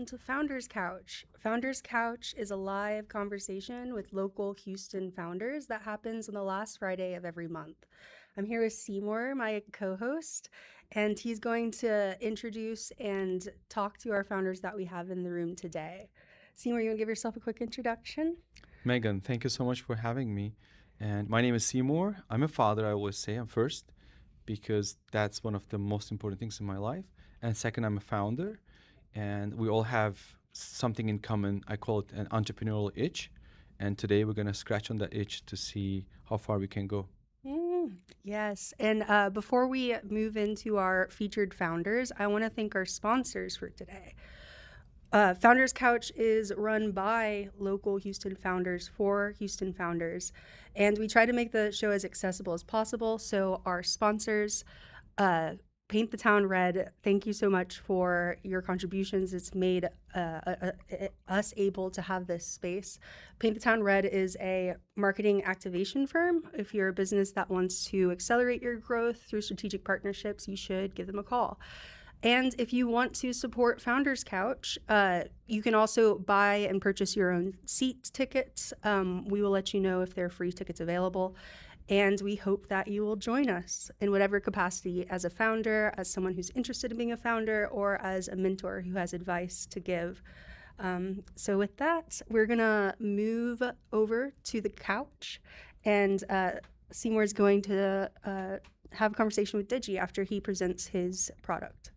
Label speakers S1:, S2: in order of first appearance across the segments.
S1: To Founders Couch. Founders Couch is a live conversation with local Houston founders that happens on the last Friday of every month. I'm here with Seymour, my co-host, and he's going to introduce and talk to our founders that we have in the room today. Seymour, you want to give yourself a quick introduction?
S2: Megan, thank you so much for having me. And my name is Seymour. I'm a father, I always say. I'm first because that's one of the most important things in my life. And second, I'm a founder. And we all have something in common. I call it an entrepreneurial itch. And today we're going to scratch on that itch to see how far we can go.
S1: Yes. And before we move into our featured founders, I want to thank our sponsors for today. Founders Couch is run by local Houston founders for Houston founders, and we try to make the show as accessible as possible. So our sponsors, Paint the Town Red, thank you so much for your contributions. It's made us able to have this space. Paint the Town Red is a marketing activation firm. If you're a business that wants to accelerate your growth through strategic partnerships, you should give them a call. And if you want to support Founders Couch, you can also buy and purchase your own seat tickets. We will let you know if there are free tickets available. And we hope that you will join us in whatever capacity, as a founder, as someone who's interested in being a founder, or as a mentor who has advice to give. So with that, we're going to move over to the couch. And Seymour is going to have a conversation with Digi after he presents his product.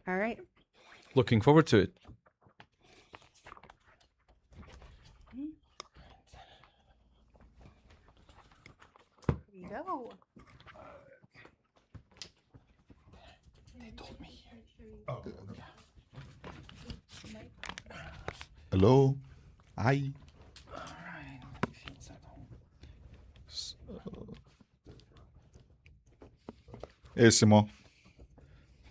S1: All right.
S2: Looking forward to it.
S1: Here we go.
S2: They told me.
S3: Oh. Hello. Hi.
S2: All right.
S3: Hey, Simon.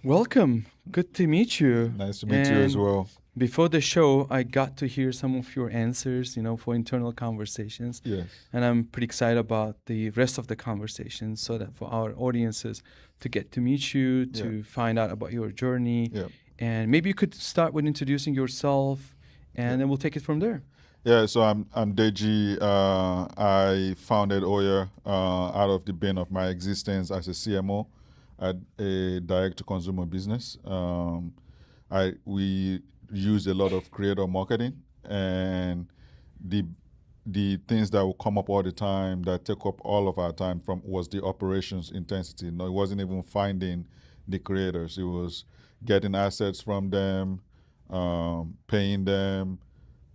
S2: Welcome. Good to meet you.
S3: Nice to meet you as well.
S2: Before the show, I got to hear some of your answers, for internal conversations.
S3: Yes.
S2: And I'm pretty excited about the rest of the conversation so that for our audiences to get to meet you, to find out about your journey.
S3: Yeah.
S2: And maybe you could start with introducing yourself and then we'll take it from there.
S3: Yeah, so I'm Deji. I founded Oya out of the bane of my existence as a CMO at a direct-to-consumer business. We used a lot of creator marketing, and the things that will come up all the time that take up all of our time was the operations intensity. No, it wasn't even finding the creators. It was getting assets from them, paying them,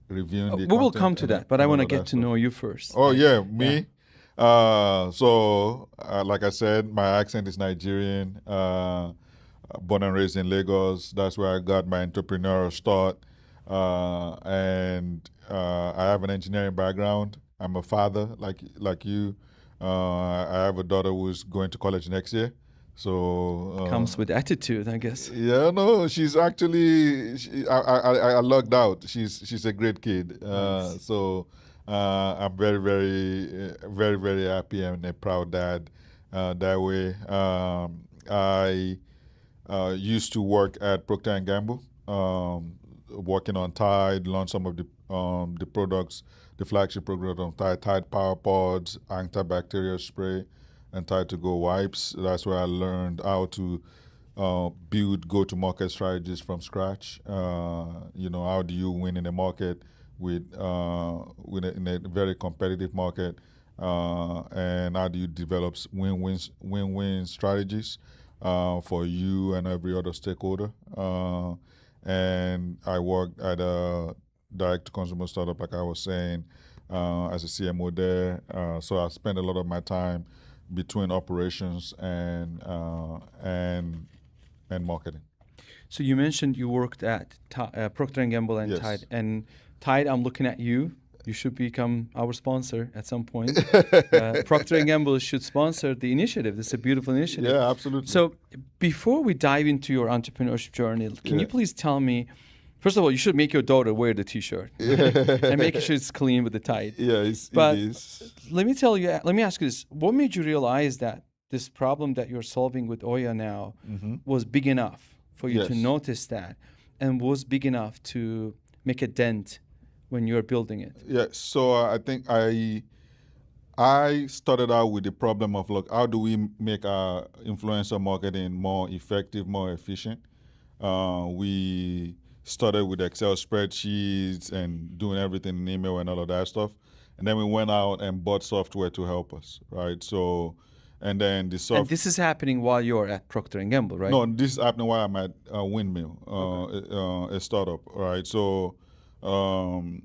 S3: reviewing the
S2: We will
S3: content
S2: come to that, but I want to get to know you first.
S3: Oh, yeah, me? Like I said, my accent is Nigerian, born and raised in Lagos. That's where I got my entrepreneurial start. And I have an engineering background. I'm a father, like you. I have a daughter who's going to college next year. So
S2: comes with attitude, I guess.
S3: Yeah, no, she's actually. I lucked out. She's a great kid.
S2: Nice.
S3: So I'm very, very, very, very happy and a proud dad. That way, I used to work at Procter and Gamble, working on Tide, launched some of the products, the flagship product on Tide Power Pods, antibacterial spray, and Tide to Go wipes. That's where I learned how to build go-to-market strategies from scratch. How do you win in a market in a very competitive market, and how do you develop win-win strategies for you and every other stakeholder? And I worked at a direct-to-consumer startup, like I was saying, as a CMO there. So I spent a lot of my time between operations and marketing.
S2: So you mentioned you worked at Procter & Gamble and
S3: Yes.
S2: Tide. And Tide, I'm looking at you. You should become our sponsor at some point. Procter & Gamble should sponsor the initiative. This is a beautiful initiative.
S3: Yeah, absolutely.
S2: So before we dive into your entrepreneurship journey, can you please tell me, first of all, you should make your daughter wear the T-shirt and make sure it's clean with the Tide.
S3: Yeah, it
S2: But
S3: is.
S2: let me ask you this. What made you realize that this problem that you're solving with Oya now was big enough for you to
S3: Yes.
S2: notice that? and was big enough to make a dent when you were building it?
S3: Yeah, so I think I started out with the problem of, look, how do we make our influencer marketing more effective, more efficient? We started with Excel spreadsheets and doing everything in email and all of that stuff. And then we went out and bought software to help us, right? So, and then the
S2: And this is happening while you're at Procter and Gamble, right?
S3: No, this is happening while I'm at Windmill, a startup, right? So, um,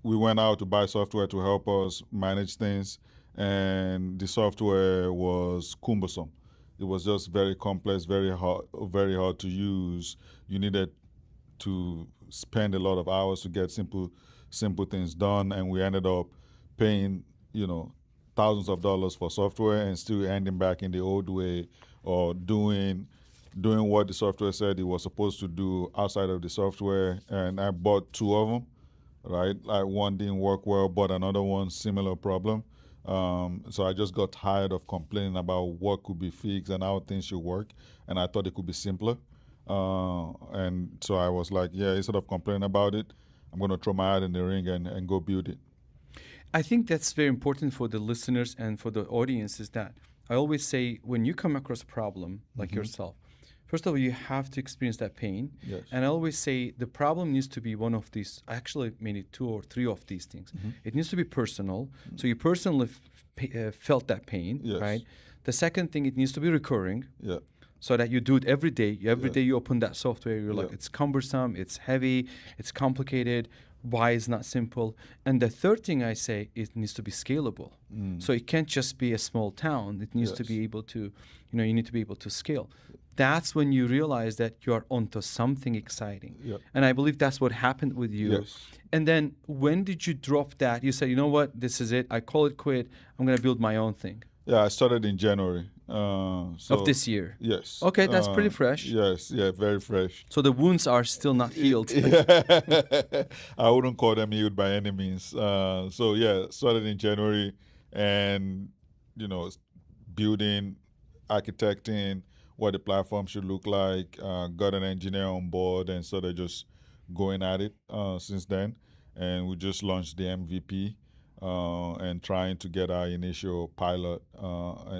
S3: we went out to buy software to help us manage things, and the software was cumbersome. It was just very complex, very hard to use. You needed to spend a lot of hours to get simple things done, and we ended up paying, thousands of dollars for software and still ending back in the old way, or doing what the software said it was supposed to do outside of the software. And I bought two of them, right? Like, one didn't work well, but another one, similar problem. So I just got tired of complaining about what could be fixed and how things should work, and I thought it could be simpler. And so I was like, yeah, instead of complaining about it, I'm going to throw my hat in the ring and go build it.
S2: I think that's very important for the listeners and for the audience, is that I always say, when you come across a problem like yourself, first of all, you have to experience that pain.
S3: Yes.
S2: And I always say the problem needs to be one of these, actually maybe two or three of these things. It needs to be personal. So you personally felt that pain,
S3: Yes.
S2: right? The second thing, it needs to be recurring.
S3: Yeah.
S2: So that you do it every day. Every
S3: Yeah.
S2: day you open that software, you're like,
S3: Yeah.
S2: it's cumbersome, it's heavy, it's complicated. Why is not simple? And the third thing I say, it needs to be scalable. So it can't just be a small town. It needs to
S3: Yes.
S2: be able to, you need to be able to scale. That's when you realize that you're onto something exciting.
S3: Yeah.
S2: And I believe that's what happened with you.
S3: Yes.
S2: And then when did you drop that? You said, you know what, this is it. I call it quit. I'm going to build my own thing.
S3: Yeah, I started in January.
S2: Of this year.
S3: Yes.
S2: Okay, that's pretty fresh.
S3: Yes, yeah, very fresh.
S2: So the wounds are still not healed.
S3: I wouldn't call them healed by any means. So yeah, started in January, and building, architecting what the platform should look like. Got an engineer on board and started just going at it since then. And we just launched the MVP. And trying to get our initial pilot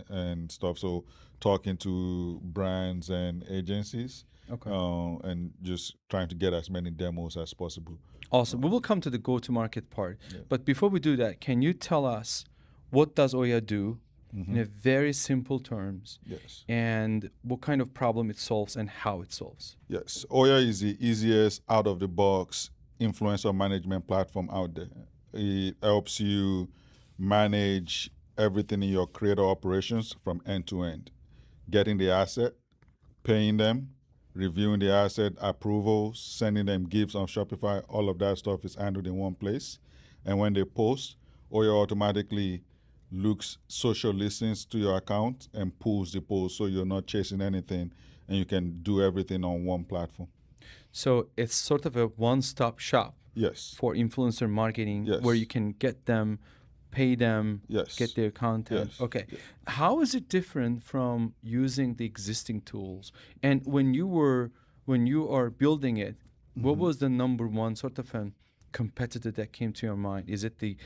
S3: and stuff. So talking to brands and agencies,
S2: Okay.
S3: and just trying to get as many demos as possible.
S2: Awesome. We will come to the go-to-market part. But before we do that, can you tell us, what does Oya do in a very simple terms,
S3: Yes.
S2: and what kind of problem it solves and how it solves?
S3: Yes. Oya is the easiest out-of-the-box influencer management platform out there. It helps you manage everything in your creator operations from end to end. Getting the asset, paying them, reviewing the asset, approvals, sending them gifts on Shopify, all of that stuff is handled in one place. And when they post, Oya automatically looks social listings to your account and pulls the post, so you're not chasing anything, and you can do everything on one platform.
S2: So it's sort of a one-stop shop
S3: Yes.
S2: for influencer marketing, where
S3: Yes.
S2: you can get them, pay them,
S3: Yes.
S2: get their content.
S3: Yes.
S2: Okay. How is it different from using the existing tools? And when you are building it, what was the number one sort of a competitor that came to your mind? Is it the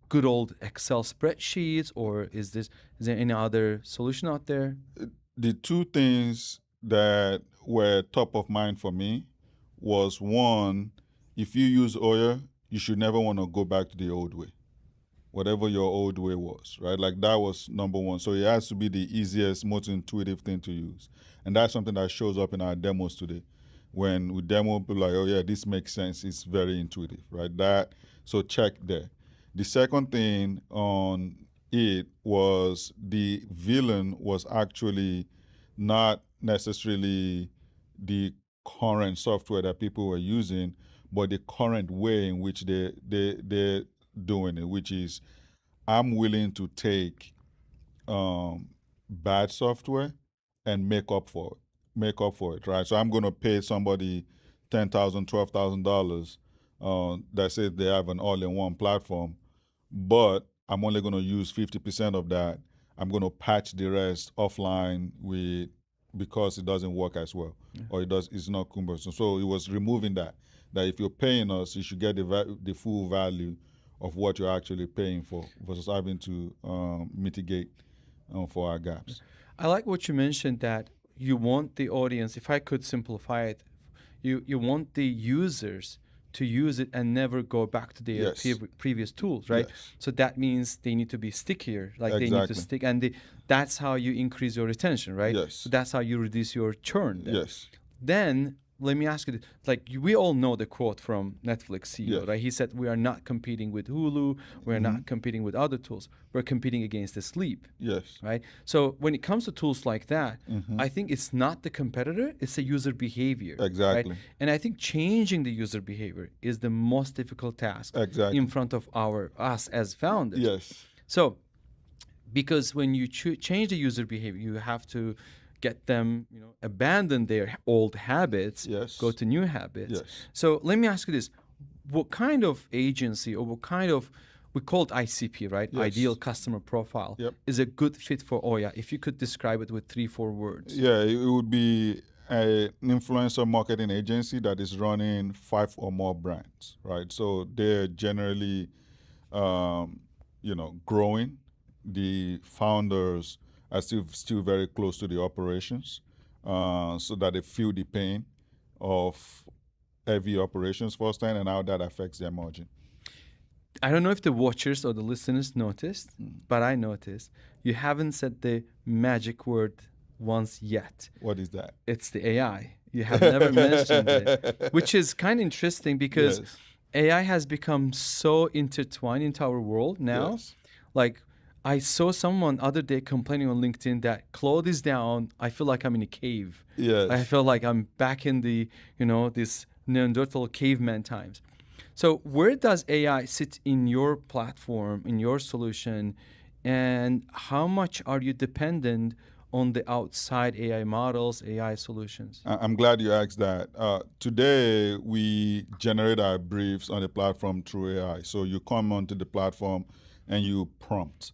S2: good old Excel spreadsheets, or is there any other solution out there?
S3: The two things that were top of mind for me was, one, if you use Oya, you should never want to go back to the old way, whatever your old way was, right? Like, that was number one. So it has to be the easiest, most intuitive thing to use. And that's something that shows up in our demos today. When we demo, people are like, oh yeah, this makes sense. It's very intuitive, right? So check there. The second thing on it was, the villain was actually not necessarily the current software that people were using, but the current way in which they're doing it, which is, I'm willing to take bad software and make up for it, right? So I'm going to pay somebody $10,000, $12,000 that says they have an all-in-one platform, but I'm only going to use 50% of that. I'm going to patch the rest offline with because it doesn't work as well, or it's not cumbersome. So it was removing that if you're paying us, you should get the full value of what you're actually paying for versus having to mitigate for our gaps.
S2: I like what you mentioned that you want the audience, if I could simplify it, you want the users to use it and never go back to their
S3: Yes.
S2: previous tools, right?
S3: Yes.
S2: So that means they need to be stickier, like they need to
S3: Exactly.
S2: stick, and that's how you increase your retention, right?
S3: Yes.
S2: So that's how you reduce your churn. Then.
S3: Yes.
S2: Then let me ask you, like we all know the quote from Netflix CEO,
S3: Yes.
S2: right? He said, "We are not competing with Hulu. We're not competing with other tools. We're competing against the sleep."
S3: Yes.
S2: Right. So when it comes to tools like that, I think it's not the competitor; it's the user behavior.
S3: Exactly.
S2: Right? And I think changing the user behavior is the most difficult task
S3: Exactly.
S2: in front of us as founders.
S3: Yes.
S2: So, because when you change the user behavior, you have to get them, abandon their old habits,
S3: Yes.
S2: go to new habits.
S3: Yes.
S2: So let me ask you this: what kind of agency or what kind of, we call it ICP, right?
S3: Yes.
S2: Ideal customer profile,
S3: Yep.
S2: is a good fit for Oya? If you could describe it with 3-4 words.
S3: Yeah, it would be an influencer marketing agency that is running 5 or more brands, right? So they're generally, growing. The founders are still very close to the operations, so that they feel the pain of heavy operations firsthand and how that affects their margin.
S2: I don't know if the watchers or the listeners noticed, but I noticed you haven't said the magic word once yet.
S3: What is that?
S2: It's the AI. You have never mentioned it, which is kind of interesting because
S3: Yes.
S2: AI has become so intertwined into our world now.
S3: Yes.
S2: Like, I saw someone other day complaining on LinkedIn that cloud is down. I feel like I'm in a cave.
S3: Yes.
S2: I feel like I'm back in the, this Neanderthal caveman times. So where does AI sit in your platform, in your solution, and how much are you dependent on the outside AI models, AI solutions?
S3: I'm glad you asked that. Today, we generate our briefs on the platform through AI. So you come onto the platform and you prompt.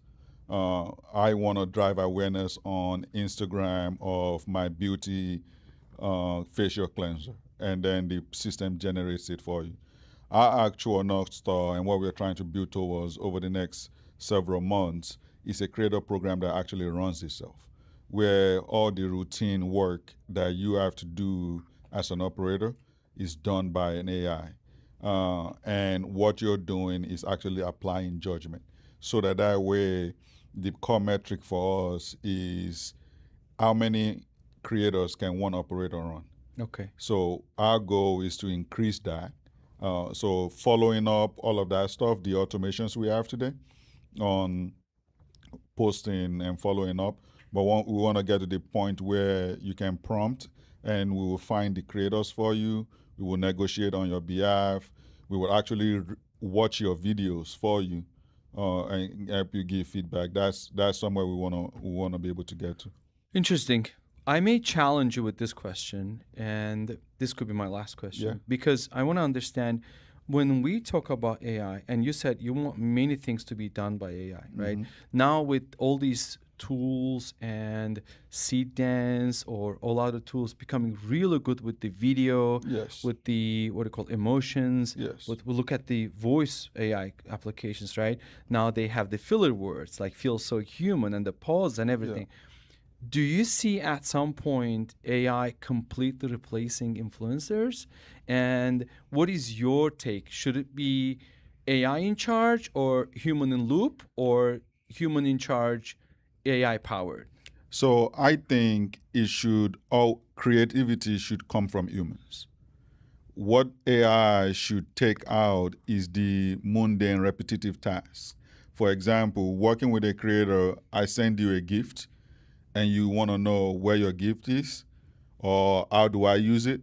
S3: I want to drive awareness on Instagram of my beauty facial cleanser, and then the system generates it for you. Our actual North Star and what we're trying to build towards over the next several months is a creator program that actually runs itself, where all the routine work that you have to do as an operator is done by an AI. And what you're doing is actually applying judgment, so that way the core metric for us is how many creators can one operator run.
S2: Okay.
S3: So our goal is to increase that. So following up all of that stuff, the automations we have today on posting and following up, but we want to get to the point where you can prompt and we will find the creators for you. We will negotiate on your behalf. We will actually watch your videos for you and help you give feedback. That's somewhere we want to be able to get to.
S2: Interesting. I may challenge you with this question, and this could be my last question,
S3: Yeah.
S2: because I want to understand when we talk about AI, and you said you want many things to be done by AI, right? Now with all these tools and seed dance or all other tools becoming really good with the video,
S3: Yes.
S2: with the what do you call emotions,
S3: Yes.
S2: we look at the voice AI applications, right? Now they have the filler words like feel so human and the pause and everything. Do you see at some point AI completely replacing influencers? And what is your take? Should it be AI in charge or human in loop or human in charge, AI powered?
S3: So I think all creativity should come from humans. What AI should take out is the mundane, repetitive tasks. For example, working with a creator, I send you a gift and you want to know where your gift is or how do I use it.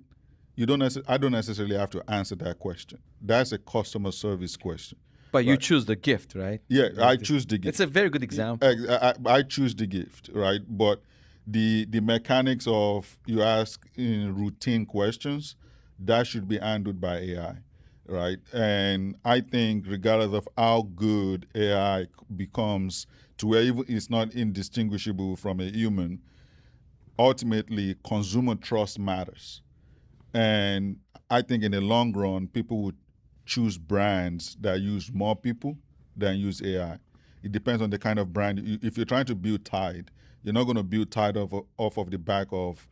S3: I don't necessarily have to answer that question. That's a customer service question.
S2: But you choose the gift, right?
S3: Yeah, I choose the gift.
S2: It's a very good example.
S3: I choose the gift, right? But the mechanics of you ask in routine questions, that should be handled by AI, right? And I think regardless of how good AI becomes to where even it's not indistinguishable from a human, ultimately consumer trust matters. And I think in the long run, people would choose brands that use more people than use AI. It depends on the kind of brand. If you're trying to build Tide, you're not going to build Tide off of the back of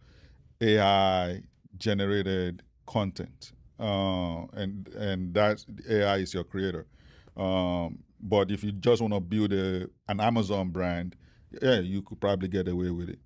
S3: AI generated content, and that AI is your creator. But if you just want to build an Amazon brand, yeah, you could probably get away with it.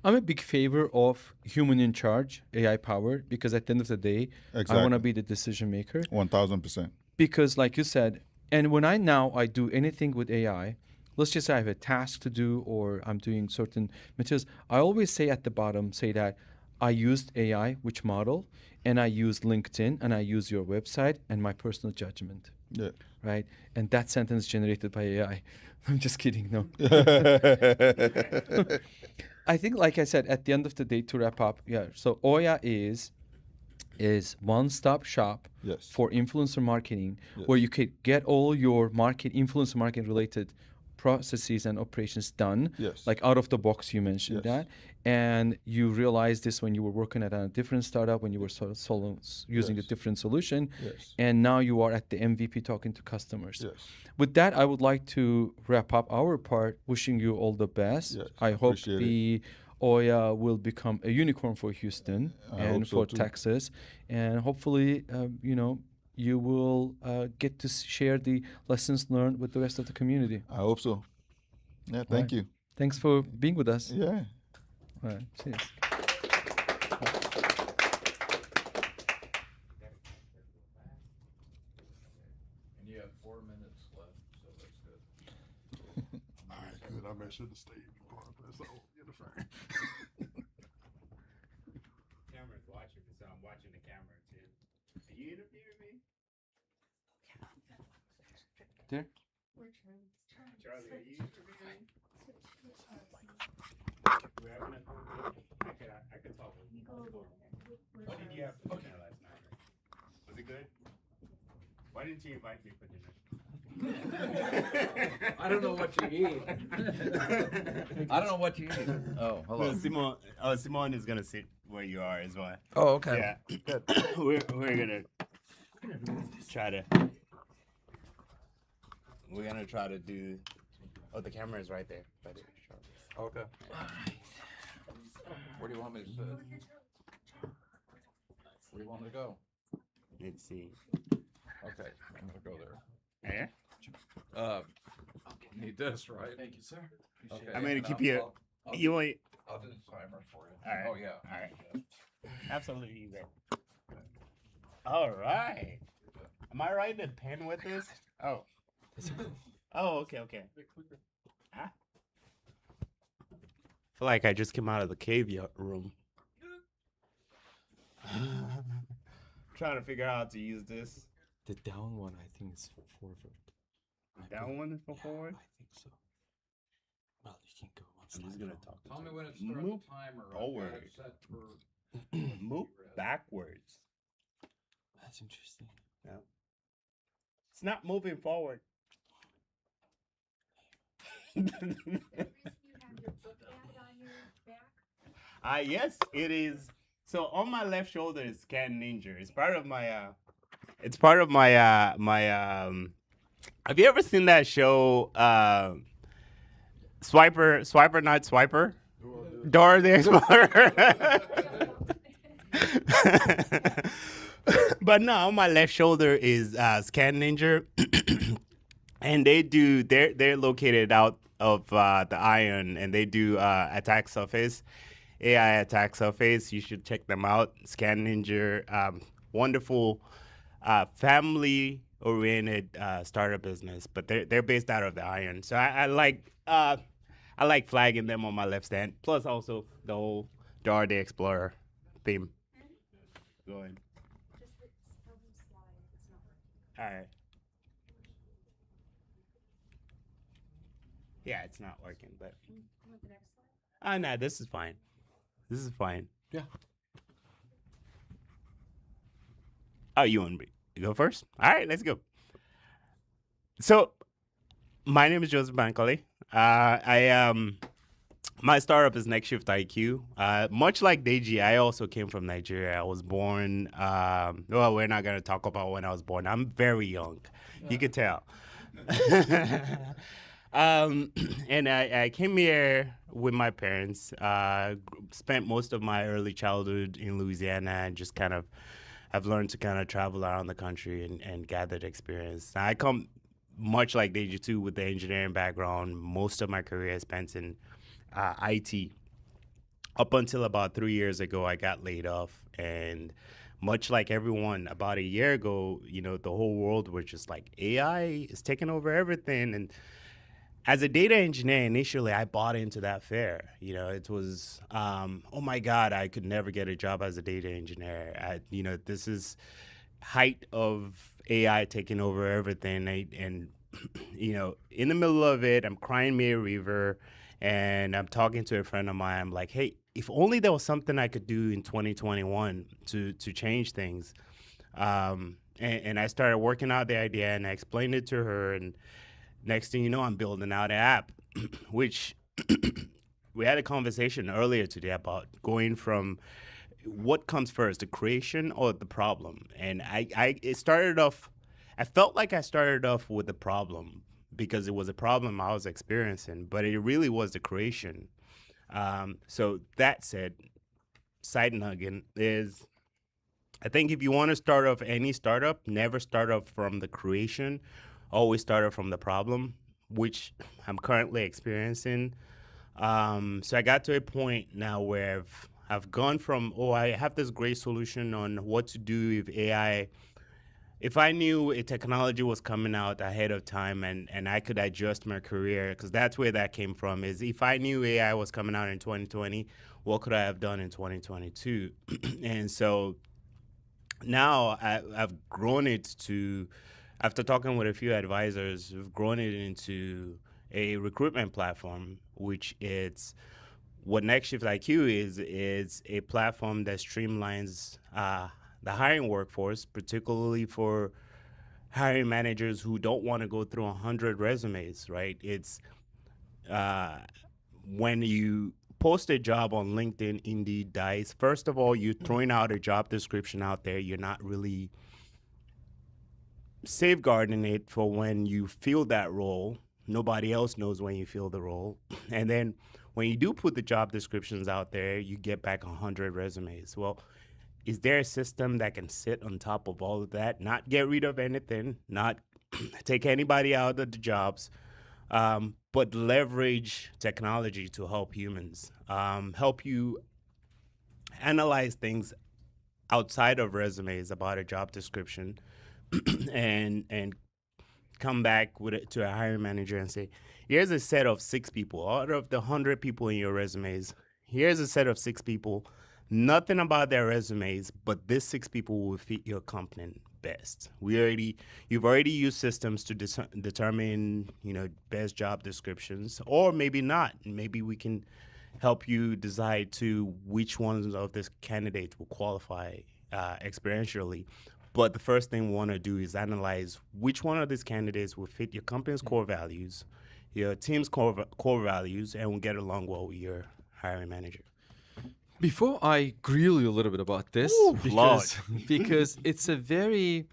S2: I'm a big favor of human in charge, AI powered, because at the end of the day, I want to
S3: Exactly.
S2: be the decision maker.
S3: 1000%.
S2: Because like you said, and when I do anything with AI, let's just say I have a task to do or I'm doing certain materials, I always say at the bottom, say that I used AI, which model, and I use LinkedIn and I use your website and my personal judgment,
S3: Yeah.
S2: right? And that sentence generated by AI. I'm just kidding, no. I think, like I said, at the end of the day, to wrap up, yeah. So Oya is one-stop shop
S3: Yes.
S2: for influencer marketing,
S3: Yes.
S2: where you could get all your influencer marketing related processes and operations done,
S3: Yes.
S2: like out of the box. You mentioned
S3: Yes.
S2: that, and you realized this when you were working at a different startup, when you were using a
S3: Yes.
S2: different solution,
S3: Yes.
S2: and now you are at the MVP talking to customers.
S3: Yes.
S2: With that, I would like to wrap up our part, wishing you all the best.
S3: Yes,
S2: I hope
S3: appreciate
S2: the Oya will become a unicorn for Houston
S3: I
S2: and
S3: hope so
S2: for
S3: too.
S2: Texas, and hopefully, you will get to share the lessons learned with the rest of the community.
S3: I hope so. Yeah, thank you.
S2: Thanks for being with us.
S3: Yeah.
S2: All right, cheers.
S4: And you have 4 minutes left, so that's good.
S5: All right, good. I made sure to stay before I press on. Get the phone.
S6: Camera's watching me, so I'm watching the camera too. Are you interviewing me?
S2: There.
S6: Charlie, are you interviewing me? We're having a I could talk with you. What did you have for dinner last night? Was it good? Why didn't you invite me for dinner?
S4: I don't know what you eat. I don't know what you eat. Oh, hello.
S6: No, Simon is gonna sit where you are as well.
S4: Oh, okay.
S6: Yeah. we're gonna try to do. Oh, the camera is right there.
S4: Okay. Where do you want me to sit? Where do you want me to go?
S6: Let's see.
S4: Okay, I'm gonna go there.
S6: Yeah.
S4: Need this, right?
S2: Thank you, sir.
S4: Okay.
S6: I'm gonna
S4: and
S6: keep
S4: I'll-
S6: you.
S4: I'll
S6: You
S4: do-
S6: wait.
S4: I'll do the timer for you.
S6: All right.
S4: Oh, yeah.
S6: All right. Absolutely, you bet. All right. Am I writing a pen with this? Oh. Oh, okay. Huh? Feel like I just came out of the cave room. Trying to figure out how to use this.
S2: The down one, I think, is forward.
S6: That one is for forward.
S2: I think so. Well, you can go one
S6: I'm
S2: slide
S6: just gonna
S2: forward.
S6: talk.
S4: Tell me when it starts
S6: Move
S4: the timer. I've got
S6: forward.
S4: it set for.
S6: Move backwards.
S2: That's interesting.
S6: It's not moving forward. Yes, it is. So on my left shoulder is Scan Ninja. It's part of my have you ever seen that show Swiper Not Swiper? Dora the Explorer. But no, on my left shoulder is Scan Ninja. And they're located out of the Iron, and they do attack surface, AI attack surface. You should check them out. Scan Ninja, wonderful family-oriented startup business, but they're based out of the Iron. So I like flagging them on my left stand. Plus also the whole Dora the Explorer theme. Go ahead. All right. Yeah, it's not working, but. No, this is fine. This is fine.
S2: Yeah.
S6: Oh, you want me to go first? All right, let's go. So, my name is Joseph Bankole. I am My startup is Next Shift IQ. Much like Deji, I also came from Nigeria. I was born. Well, we're not gonna talk about when I was born. I'm very young. You could tell. um, and I came here with my parents. Spent most of my early childhood in Louisiana, and just kind of I've learned to kind of travel around the country and gathered experience. I come much like Deji too with the engineering background. Most of my career is spent in IT. Up until about 3 years ago, I got laid off, and much like everyone, about a year ago, the whole world was just like AI is taking over everything. And as a data engineer, initially, I bought into that fear. It was, oh my God, I could never get a job as a data engineer. This is height of AI taking over everything. And in the middle of it, I'm crying me a river, and I'm talking to a friend of mine. I'm like, hey, if only there was something I could do in 2021 to change things. And I started working out the idea, and I explained it to her, and next thing you know, I'm building out an app, which we had a conversation earlier today about going from what comes first, the creation or the problem. And it started off, I felt like I started off with the problem because it was a problem I was experiencing, but it really was the creation. So that said, side nugget is, I think if you want to start off any startup, never start off from the creation, always start off from the problem, which I'm currently experiencing. So I got to a point now where I've gone from, I have this great solution on what to do if AI, if I knew a technology was coming out ahead of time and I could adjust my career, because that's where that came from, is if I knew AI was coming out in 2020, what could I have done in 2022? And so now I've grown it to, after talking with a few advisors, we've grown it into a recruitment platform, which it's what Next Shift IQ is a platform that streamlines the hiring workforce, particularly for hiring managers who don't want to go through 100 resumes, right? It's when you post a job on LinkedIn, Indeed, Dice, first of all, you're throwing out a job description out there. You're not really safeguarding it for when you fill that role. Nobody else knows when you fill the role. And then when you do put the job descriptions out there, you get back 100 resumes. Well, is there a system that can sit on top of all of that, not get rid of anything, not take anybody out of the jobs, but leverage technology to help humans, help you analyze things outside of resumes about a job description, and come back with it to a hiring manager and say, here's a set of 6 people out of the 100 people in your resumes. Here's a set of 6 people, nothing about their resumes, but this 6 people will fit your company best. You've already used systems to determine, best job descriptions, or maybe not. Maybe we can help you decide to which ones of this candidate will qualify experientially. But the first thing we want to do is analyze which one of these candidates will fit your company's core values, your team's core values, and will get along well with your hiring manager.
S2: Before I grill you a little bit about this, because it's a very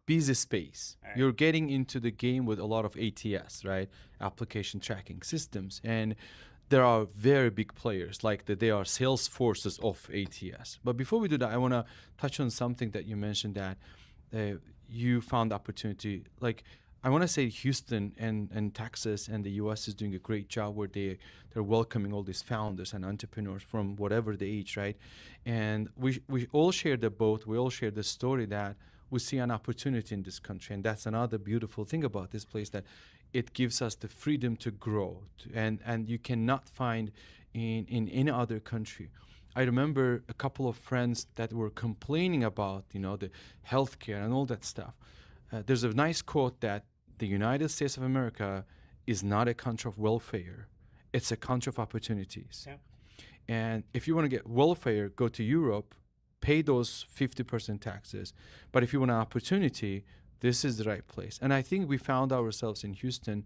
S2: busy space.
S6: Right.
S2: You're getting into the game with a lot of ATS, right? Application tracking systems. And there are very big players, like they are sales forces of ATS. But before we do that, I want to touch on something that you mentioned, that you found opportunity. Like, I want to say Houston and Texas and the U.S. is doing a great job where they're welcoming all these founders and entrepreneurs from whatever the age, right? And we all share the boat. We all share the story that we see an opportunity in this country. And that's another beautiful thing about this place, that it gives us the freedom to grow. And you cannot find in any other country. I remember a couple of friends that were complaining about, the healthcare and all that stuff. There's a nice quote that the United States of America is not a country of welfare. It's a country of opportunities.
S6: Yeah.
S2: And if you want to get welfare, go to Europe, pay those 50% taxes. But if you want an opportunity, this is the right place. And I think we found ourselves in Houston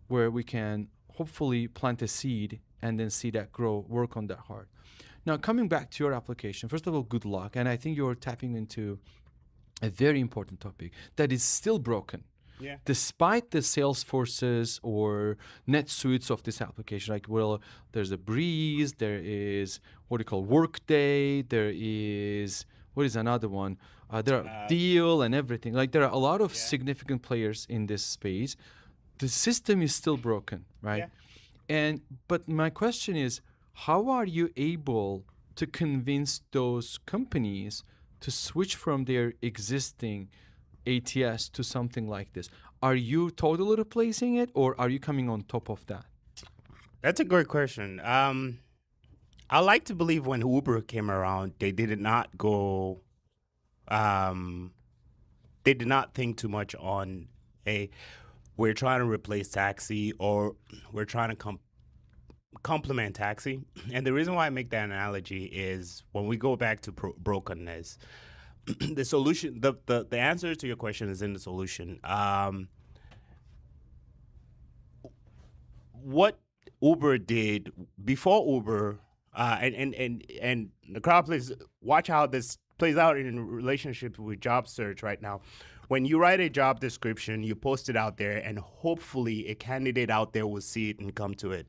S2: where we can hopefully plant a seed and then see that grow, work on that hard. Now, coming back to your application, first of all, good luck. And I think you're tapping into a very important topic that is still broken.
S6: Yeah.
S2: Despite the Salesforces or NetSuites of this application, like, well, there's a Breeze, there is what do you call Workday, there is, what is another one? There are Deal and everything. Like, there are a lot of significant players in this space. The system is still broken, right?
S6: Yeah.
S2: But my question is, how are you able to convince those companies to switch from their existing ATS to something like this? Are you totally replacing it, or are you coming on top of that?
S6: That's a great question. I like to believe when Uber came around, they did not go. They did not think too much on we're trying to replace taxi, or we're trying to complement taxi. And the reason why I make that analogy is when we go back to brokenness, the solution, the answer to your question is in the solution. What Uber did before Uber, and the crowd plays, watch how this plays out in relationship with job search right now. When you write a job description, you post it out there, and hopefully a candidate out there will see it and come to it.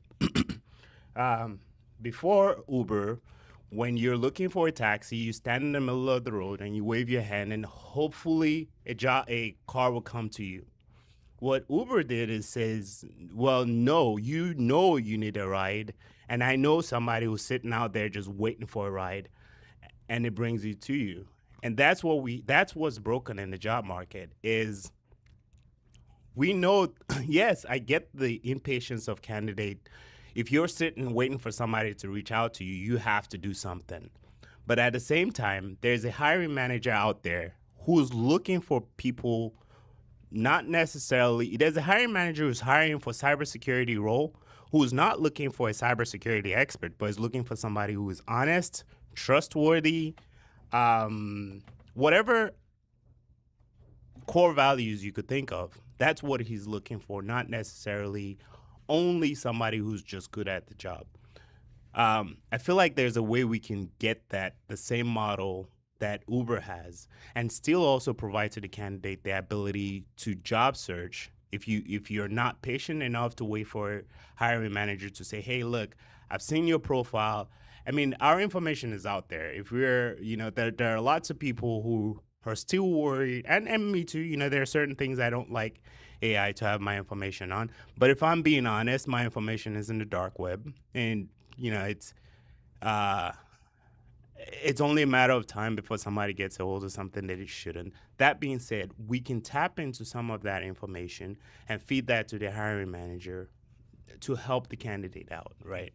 S6: Before Uber, when you're looking for a taxi, you stand in the middle of the road and you wave your hand, and hopefully a car will come to you. What Uber did is says, well, no, you know you need a ride, and I know somebody who's sitting out there just waiting for a ride, and it brings you to you. And that's what's broken in the job market is we know, yes, I get the impatience of candidate. If you're sitting waiting for somebody to reach out to you, you have to do something. But at the same time, there's a hiring manager out there who's looking for people, not necessarily, there's a hiring manager who's hiring for cybersecurity role, who's not looking for a cybersecurity expert, but is looking for somebody who is honest, trustworthy, whatever core values you could think of. That's what he's looking for, not necessarily only somebody who's just good at the job. I feel like there's a way we can get that, the same model that Uber has, and still also provide to the candidate the ability to job search. If you're not patient enough to wait for a hiring manager to say, hey, look, I've seen your profile. I mean, our information is out there. If we're, there are lots of people who are still worried, and me too, there are certain things I don't like AI to have my information on. But if I'm being honest, my information is in the dark web, and it's only a matter of time before somebody gets a hold of something that it shouldn't. That being said, we can tap into some of that information and feed that to the hiring manager to help the candidate out, right?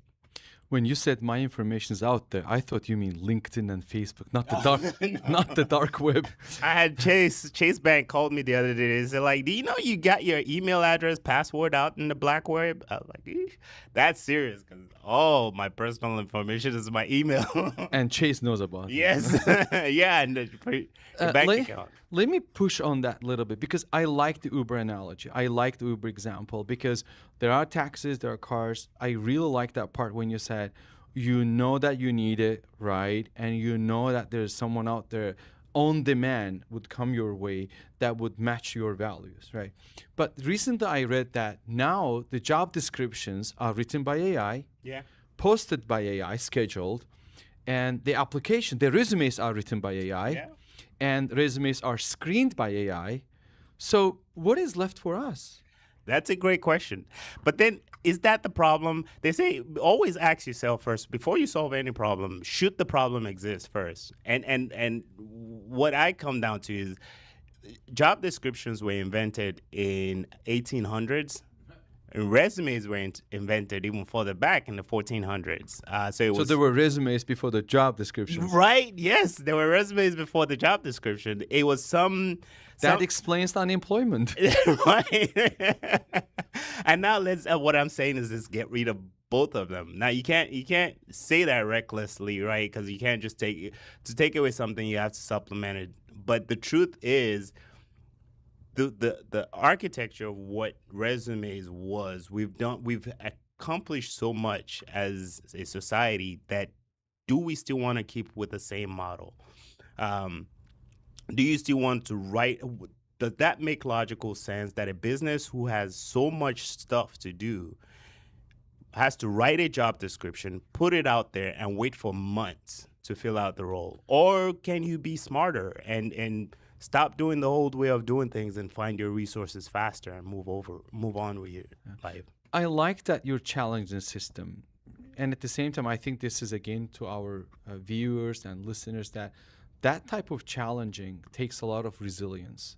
S2: When you said my information is out there, I thought you mean LinkedIn and Facebook, not the dark, not the dark web.
S6: I had Chase Bank called me the other day. They said, like, do you know you got your email address password out in the black web? I was like, eesh, that's serious, because all my personal information is my email.
S2: And Chase knows about it.
S6: Yes, yeah, and the bank account.
S2: Let me push on that a little bit, because I like the Uber analogy. I like the Uber example, because there are taxis, there are cars. I really like that part when you said, you know that you need it, right? And you know that there's someone out there on demand would come your way that would match your values, right? But recently I read that now the job descriptions are written by AI, posted by AI, scheduled, and the resumes are written by AI, and resumes are screened by AI. So what is left for us?
S6: That's a great question. But then, is that the problem? They say always ask yourself first, before you solve any problem, should the problem exist first? And what I come down to is job descriptions were invented in 1800s. And resumes were invented even further back in the 1400s. So
S2: there were resumes before the job descriptions.
S6: Right, yes. There were resumes before the job description. It was
S2: That explains the unemployment.
S6: Right. And now what I'm saying is just get rid of both of them. Now you can't say that recklessly, right? Because you can't just take away something, you have to supplement it. But the truth is, the architecture of what resumes was, we've accomplished so much as a society that do we still want to keep with the same model? Um, do you still want to write? Does that make logical sense that a business who has so much stuff to do has to write a job description, put it out there, and wait for months to fill out the role? Or can you be smarter and stop doing the old way of doing things and find your resources faster and move on with your life?
S2: I like that you're challenging the system. And at the same time, I think this is again to our viewers and listeners that type of challenging takes a lot of resilience.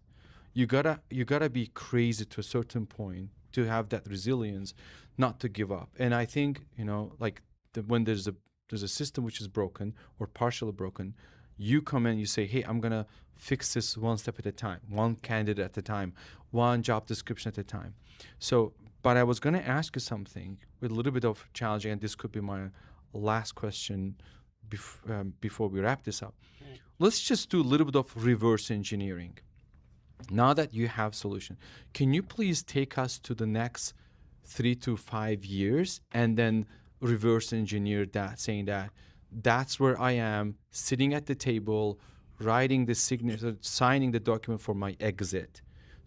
S2: You gotta be crazy to a certain point to have that resilience, not to give up. And I think like when there's a system which is broken or partially broken, you come in, you say, hey, I'm gonna fix this one step at a time, one candidate at a time, one job description at a time. So, but I was gonna ask you something with a little bit of challenging, and this could be my last question before we wrap this up. Let's just do a little bit of reverse engineering. Now that you have solution, can you please take us to the next 3 to 5 years and then reverse engineer that, saying that that's where I am sitting at the table, writing the signature, signing the document for my exit.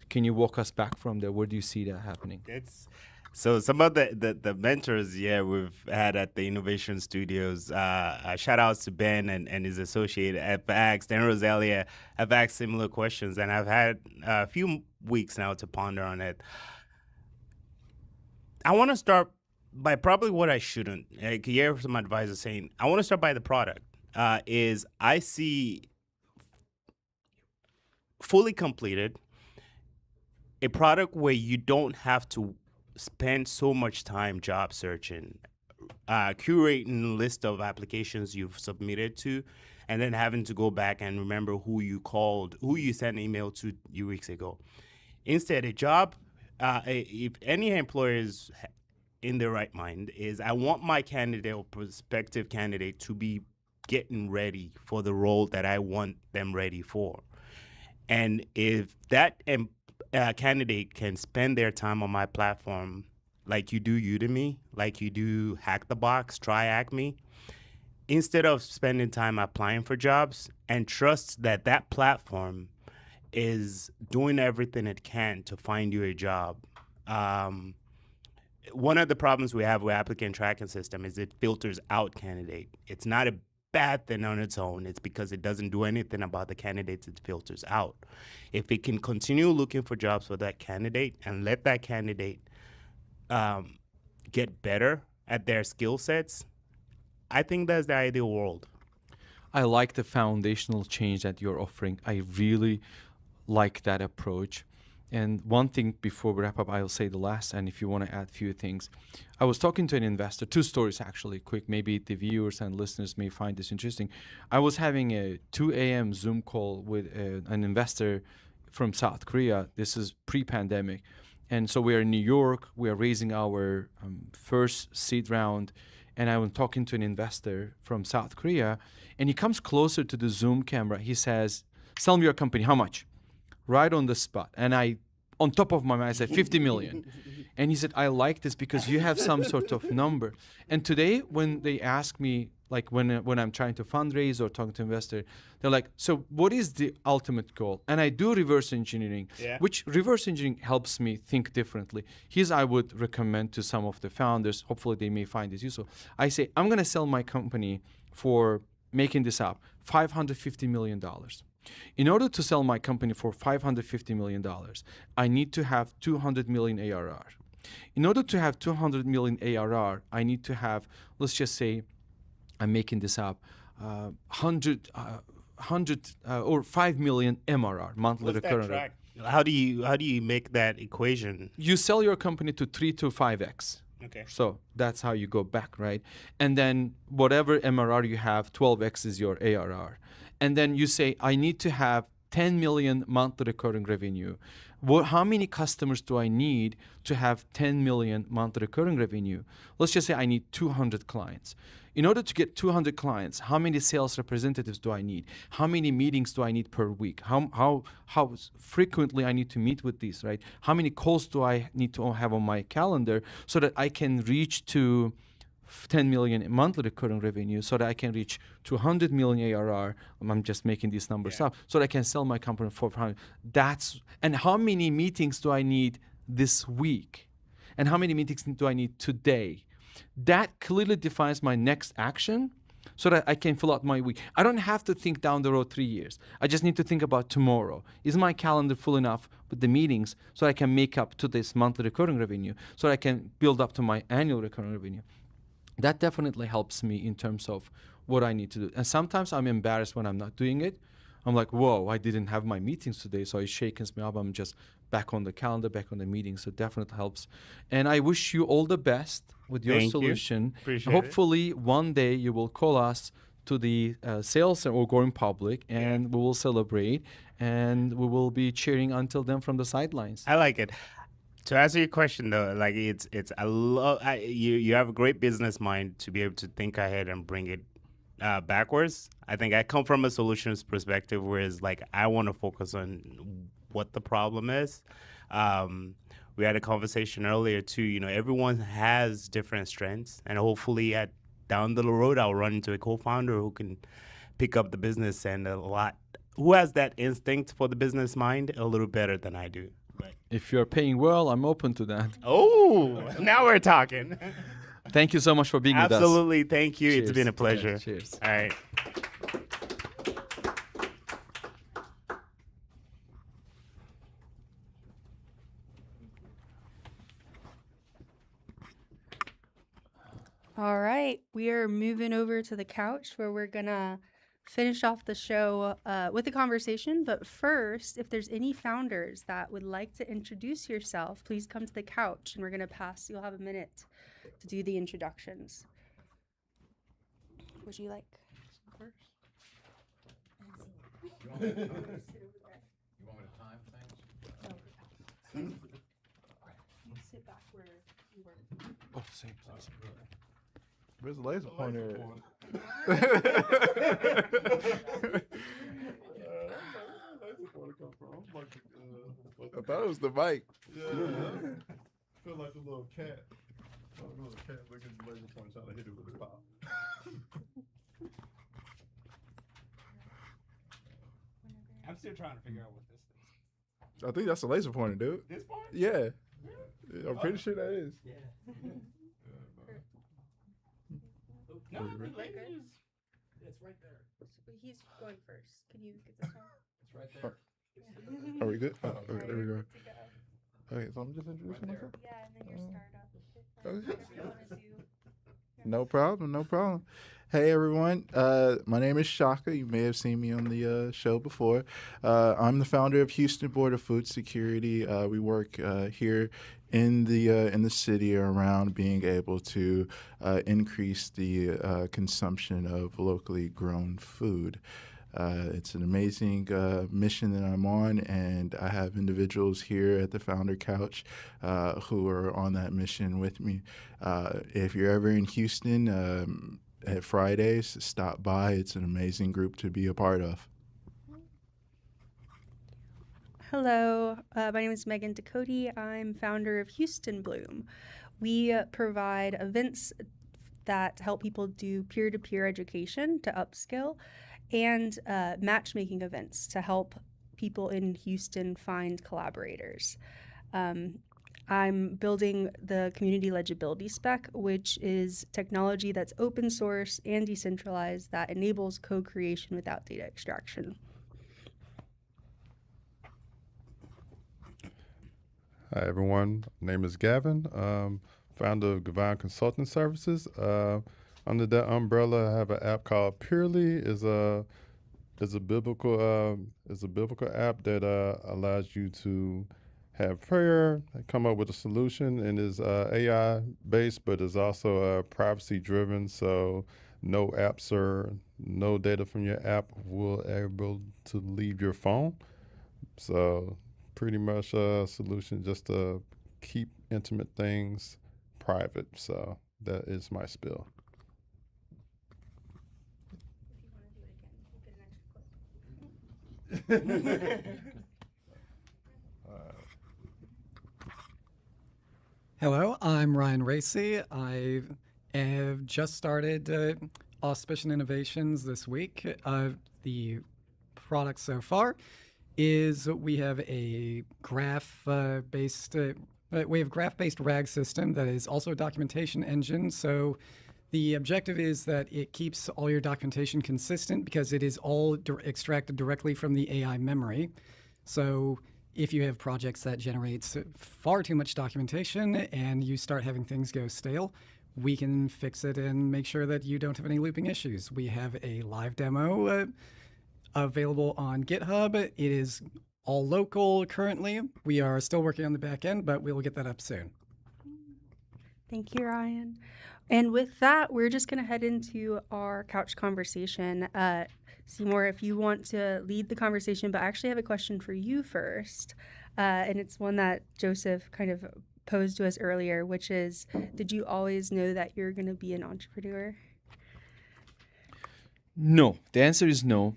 S2: Can you walk us back from there? Where do you see that happening?
S6: It's so some of the mentors, we've had at the Innovation Studios. Shout outs to Ben and his associate. I've asked, and Roselia, I've asked similar questions, and I've had a few weeks now to ponder on it. I want to start by probably what I shouldn't. I could hear some advisors saying, I want to start by the product. Is I see fully completed a product where you don't have to spend so much time job searching, curating a list of applications you've submitted to, and then having to go back and remember who you called, who you sent an email to weeks ago. Instead, a job, if any employer is in their right mind, is I want my candidate or prospective candidate to be getting ready for the role that I want them ready for. And if that candidate can spend their time on my platform like you do Udemy, like you do Hack the Box, Try Acme, instead of spending time applying for jobs, and trust that that platform is doing everything it can to find you a job. One of the problems we have with applicant tracking system is it filters out candidate. It's not a bad thing on its own. It's because it doesn't do anything about the candidates it filters out. If it can continue looking for jobs for that candidate and let that candidate get better at their skill sets, I think that's the ideal world.
S2: I like the foundational change that you're offering. I really like that approach. And one thing before we wrap up, I'll say the last, and if you want to add a few things. I was talking to an investor, two stories actually, quick, maybe the viewers and listeners may find this interesting. I was having a 2 a.m. Zoom call with an investor from South Korea. This is pre-pandemic. And so we are in New York, we are raising our first seed round, and I was talking to an investor from South Korea, and he comes closer to the Zoom camera. He says, sell me your company, how much? Right on the spot. And I, on top of my mind, I said 50 million. And he said, I like this because you have some sort of number. And today, when they ask me, like when I'm trying to fundraise or talking to investor, they're like, so what is the ultimate goal? And I do reverse engineering, which reverse engineering helps me think differently. Here's I would recommend to some of the founders, hopefully they may find this useful. I say, I'm going to sell my company for, making this up, $550 million. In order to sell my company for $550 million, I need to have 200 million ARR. In order to have 200 million ARR, I need to have, let's just say, I'm making this up, 100 or 5 million MRR, monthly recurring revenue.
S6: How do you make that equation?
S2: You sell your company to 3 to 5x.
S6: Okay.
S2: So that's how you go back, right? And then whatever MRR you have, 12x is your ARR. And then you say, I need to have 10 million monthly recurring revenue. How many customers do I need to have 10 million monthly recurring revenue? Let's just say I need 200 clients. In order to get 200 clients, how many sales representatives do I need? How many meetings do I need per week? How frequently I need to meet with these, right? How many calls do I need to have on my calendar so that I can reach to 10 million in monthly recurring revenue, so that I can reach 200 million ARR. I'm just making these numbers up, so that I can sell my company for 400. And how many meetings do I need this week? And how many meetings do I need today? That clearly defines my next action so that I can fill out my week. I don't have to think down the road 3 years. I just need to think about tomorrow. Is my calendar full enough with the meetings so I can make up to this monthly recurring revenue, so I can build up to my annual recurring revenue? That definitely helps me in terms of what I need to do. And sometimes I'm embarrassed when I'm not doing it. I'm like, whoa, I didn't have my meetings today, so it shakes me up. I'm just back on the calendar, back on the meeting. So it definitely helps. And I wish you all the best with your
S6: Thank you.
S2: solution.
S6: Appreciate
S2: Hopefully one day you will call us to the sales or go in public, and we will celebrate, and we will be cheering until then from the sidelines.
S6: I like it. To answer your question though, like it's I love you have a great business mind to be able to think ahead and bring it backwards. I think I come from a solutions perspective, whereas like I want to focus on what the problem is. We had a conversation earlier too. You know, everyone has different strengths, and hopefully down the road I'll run into a co-founder who can pick up the business and who has that instinct for the business mind a little better than I do.
S2: If you're paying well, I'm open to that.
S6: Oh, now we're talking.
S2: Thank you so much for being with us.
S6: Absolutely. Thank you. It's
S2: Cheers.
S6: been a pleasure.
S2: Yeah, cheers.
S6: All right.
S1: All right, we are moving over to the couch where we're gonna finish off the show with a conversation. But first, if there's any founders that would like to introduce yourself, please come to the couch and we're gonna pass. You'll have a minute to do the introductions. Would you like first?
S4: You want me to time things?
S1: Sit back where you were.
S2: Oh, same place.
S5: Where's the laser pointer?
S7: I thought it was the mic.
S5: Yeah, feel like a little cat. A little cat looking at the laser pointer trying to hit it with a pop.
S6: I'm still trying to figure out what this is.
S7: I think that's a laser pointer, dude.
S6: This part?
S7: Yeah. I'm pretty sure that is.
S6: Yeah. No, the laser is. It's right there.
S1: He's going first. Can you get this one?
S4: It's right there.
S7: Are we good? Oh, okay,
S1: Alright,
S7: there we go.
S1: good to go.
S7: Okay, so I'm just introducing myself.
S1: Yeah, and then your startup.
S7: Okay.
S1: Whatever you wanna do.
S7: No problem, no problem. Hey everyone, my name is Shaka. You may have seen me on the show before. I'm the founder of Houston Board of Food Security. We work here in the city around being able to increase the consumption of locally grown food. It's an amazing mission that I'm on, and I have individuals here at the Founder Couch who are on that mission with me. If you're ever in Houston at Fridays, stop by. It's an amazing group to be a part of.
S1: Hello, my name is Megan Ducote. I'm founder of Houston Bloom. We provide events that help people do peer-to-peer education to upskill, and matchmaking events to help people in Houston find collaborators. I'm building the community legibility spec, which is technology that's open source and decentralized that enables co-creation without data extraction.
S5: Hi everyone, my name is Gavin, founder of Gavin Consulting Services. Under that umbrella, I have an app called Purely. is a biblical app that allows you to have prayer, come up with a solution, and is AI based, but is also privacy driven. So no apps are no data from your app will able to leave your phone. So pretty much a solution just to keep intimate things private. So that is my spill.
S8: Hello, I'm Ryan Racy. I have just started Auspician Innovations this week. The product so far is we have a graph-based RAG system that is also a documentation engine. So the objective is that it keeps all your documentation consistent because it is all extracted directly from the AI memory. So if you have projects that generates far too much documentation and you start having things go stale, we can fix it and make sure that you don't have any looping issues. We have a live demo available on GitHub. It is all local currently. We are still working on the back end, but we will get that up soon.
S1: Thank you, Ryan. And with that, we're just going to head into our couch conversation. Seymour, if you want to lead the conversation, but I actually have a question for you first. And it's one that Joseph kind of posed to us earlier, which is, did you always know that you're going to be an entrepreneur?
S2: No, the answer is no.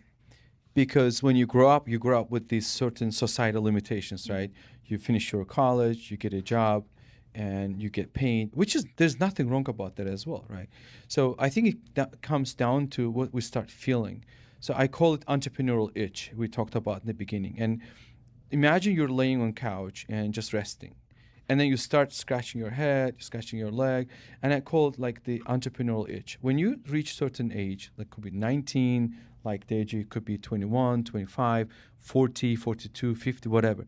S2: Because when you grow up with these certain societal limitations, right? You finish your college, you get a job, and you get paid, there's nothing wrong about that as well, right? So I think that comes down to what we start feeling. So I call it entrepreneurial itch, we talked about in the beginning. And imagine you're laying on couch and just resting. And then you start scratching your head, scratching your leg, and I call it like the entrepreneurial itch. When you reach certain age, like could be 19, like Deji, it could be 21, 25, 40, 42, 50, whatever.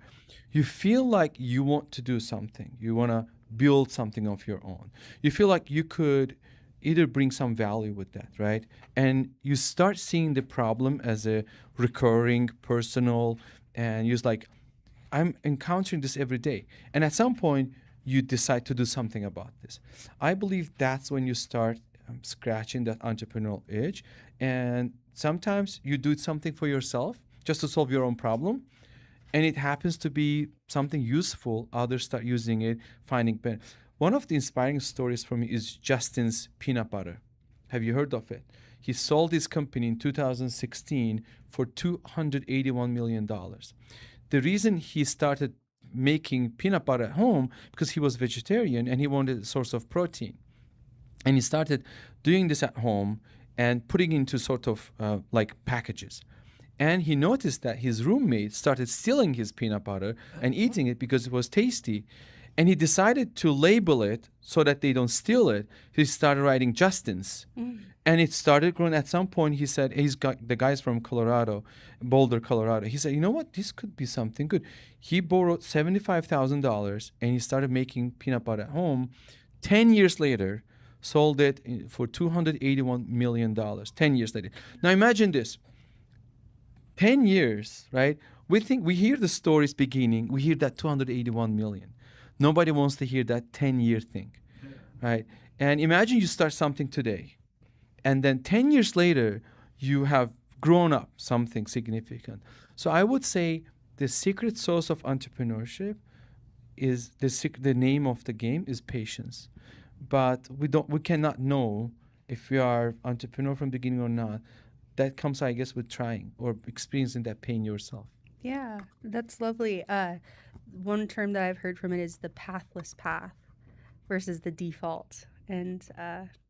S2: You feel like you want to do something. You want to build something of your own. You feel like you could either bring some value with that, right? And you start seeing the problem as a recurring, personal, and you're like, I'm encountering this every day. And at some point, you decide to do something about this. I believe that's when you start scratching that entrepreneurial itch. And sometimes you do something for yourself just to solve your own problem. And it happens to be something useful. Others start using it, finding benefit. One of the inspiring stories for me is Justin's peanut butter. Have you heard of it? He sold his company in 2016 for $281 million. The reason he started making peanut butter at home because he was vegetarian and he wanted a source of protein. And he started doing this at home and putting into sort of like packages. And he noticed that his roommate started stealing his peanut butter and eating it because it was tasty. And he decided to label it so that they don't steal it. He started writing Justin's. And it started growing. At some point, he said, the guy's from Colorado, Boulder, Colorado. He said, you know what? This could be something good. He borrowed $75,000 and he started making peanut butter at home. 10 years later, sold it for $281 million. 10 years later. Now imagine this. 10 years, right? We hear the stories beginning. We hear that 281 million. Nobody wants to hear that 10-year thing, right? And imagine you start something today. And then 10 years later, you have grown up something significant. So I would say the secret sauce of entrepreneurship is the name of the game is patience. But we cannot know if we are entrepreneur from the beginning or not. That comes, I guess, with trying or experiencing that pain yourself.
S1: Yeah, that's lovely. One term that I've heard from it is the pathless path versus the default. And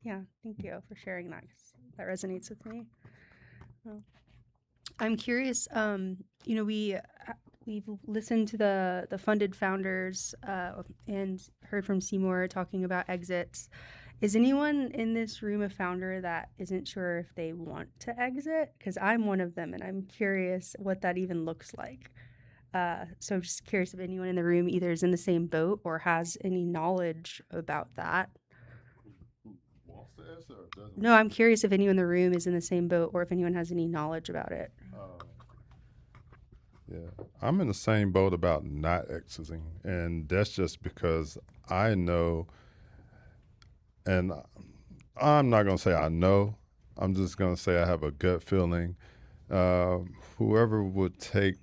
S1: yeah, thank you for sharing that 'cause that resonates with me. Well, I'm curious. We've listened to the funded founders and heard from Seymour talking about exits. Is anyone in this room a founder that isn't sure if they want to exit? Because I'm one of them, and I'm curious what that even looks like. So I'm just curious if anyone in the room either is in the same boat or has any knowledge about that. No, I'm curious if anyone in the room is in the same boat or if anyone has any knowledge about it.
S5: Yeah, I'm in the same boat about not exiting, and that's just because I know, and I'm not gonna say I know, I'm just gonna say I have a gut feeling. Whoever would take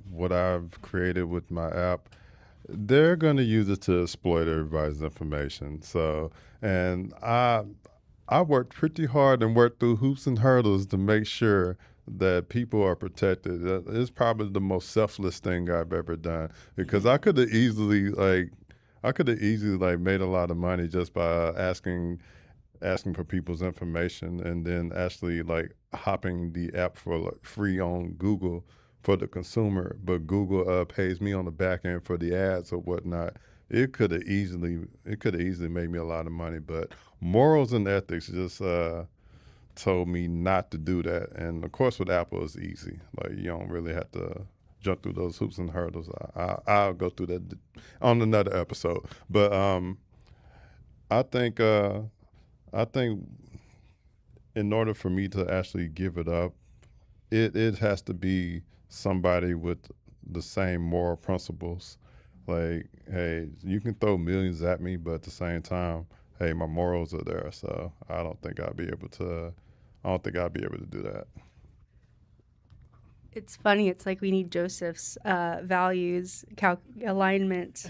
S5: what I've created with my app, they're going to use it to exploit everybody's information. So, and I worked pretty hard and worked through hoops and hurdles to make sure that people are protected. It's probably the most selfless thing I've ever done because I could have easily like made a lot of money just by asking for people's information and then actually like hopping the app for like free on Google for the consumer, but Google pays me on the back end for the ads or whatnot. It could have easily made me a lot of money, but morals and ethics just told me not to do that. And of course, with Apple, it's easy. Like you don't really have to jump through those hoops and hurdles. I'll go through that on another episode. But I think I think in order for me to actually give it up, it has to be somebody with the same moral principles. Like, hey, you can throw millions at me, but at the same time, hey, my morals are there. So I don't think I'll be able to. I don't think I'll be able to do that.
S1: It's funny. It's like we need Joseph's values alignment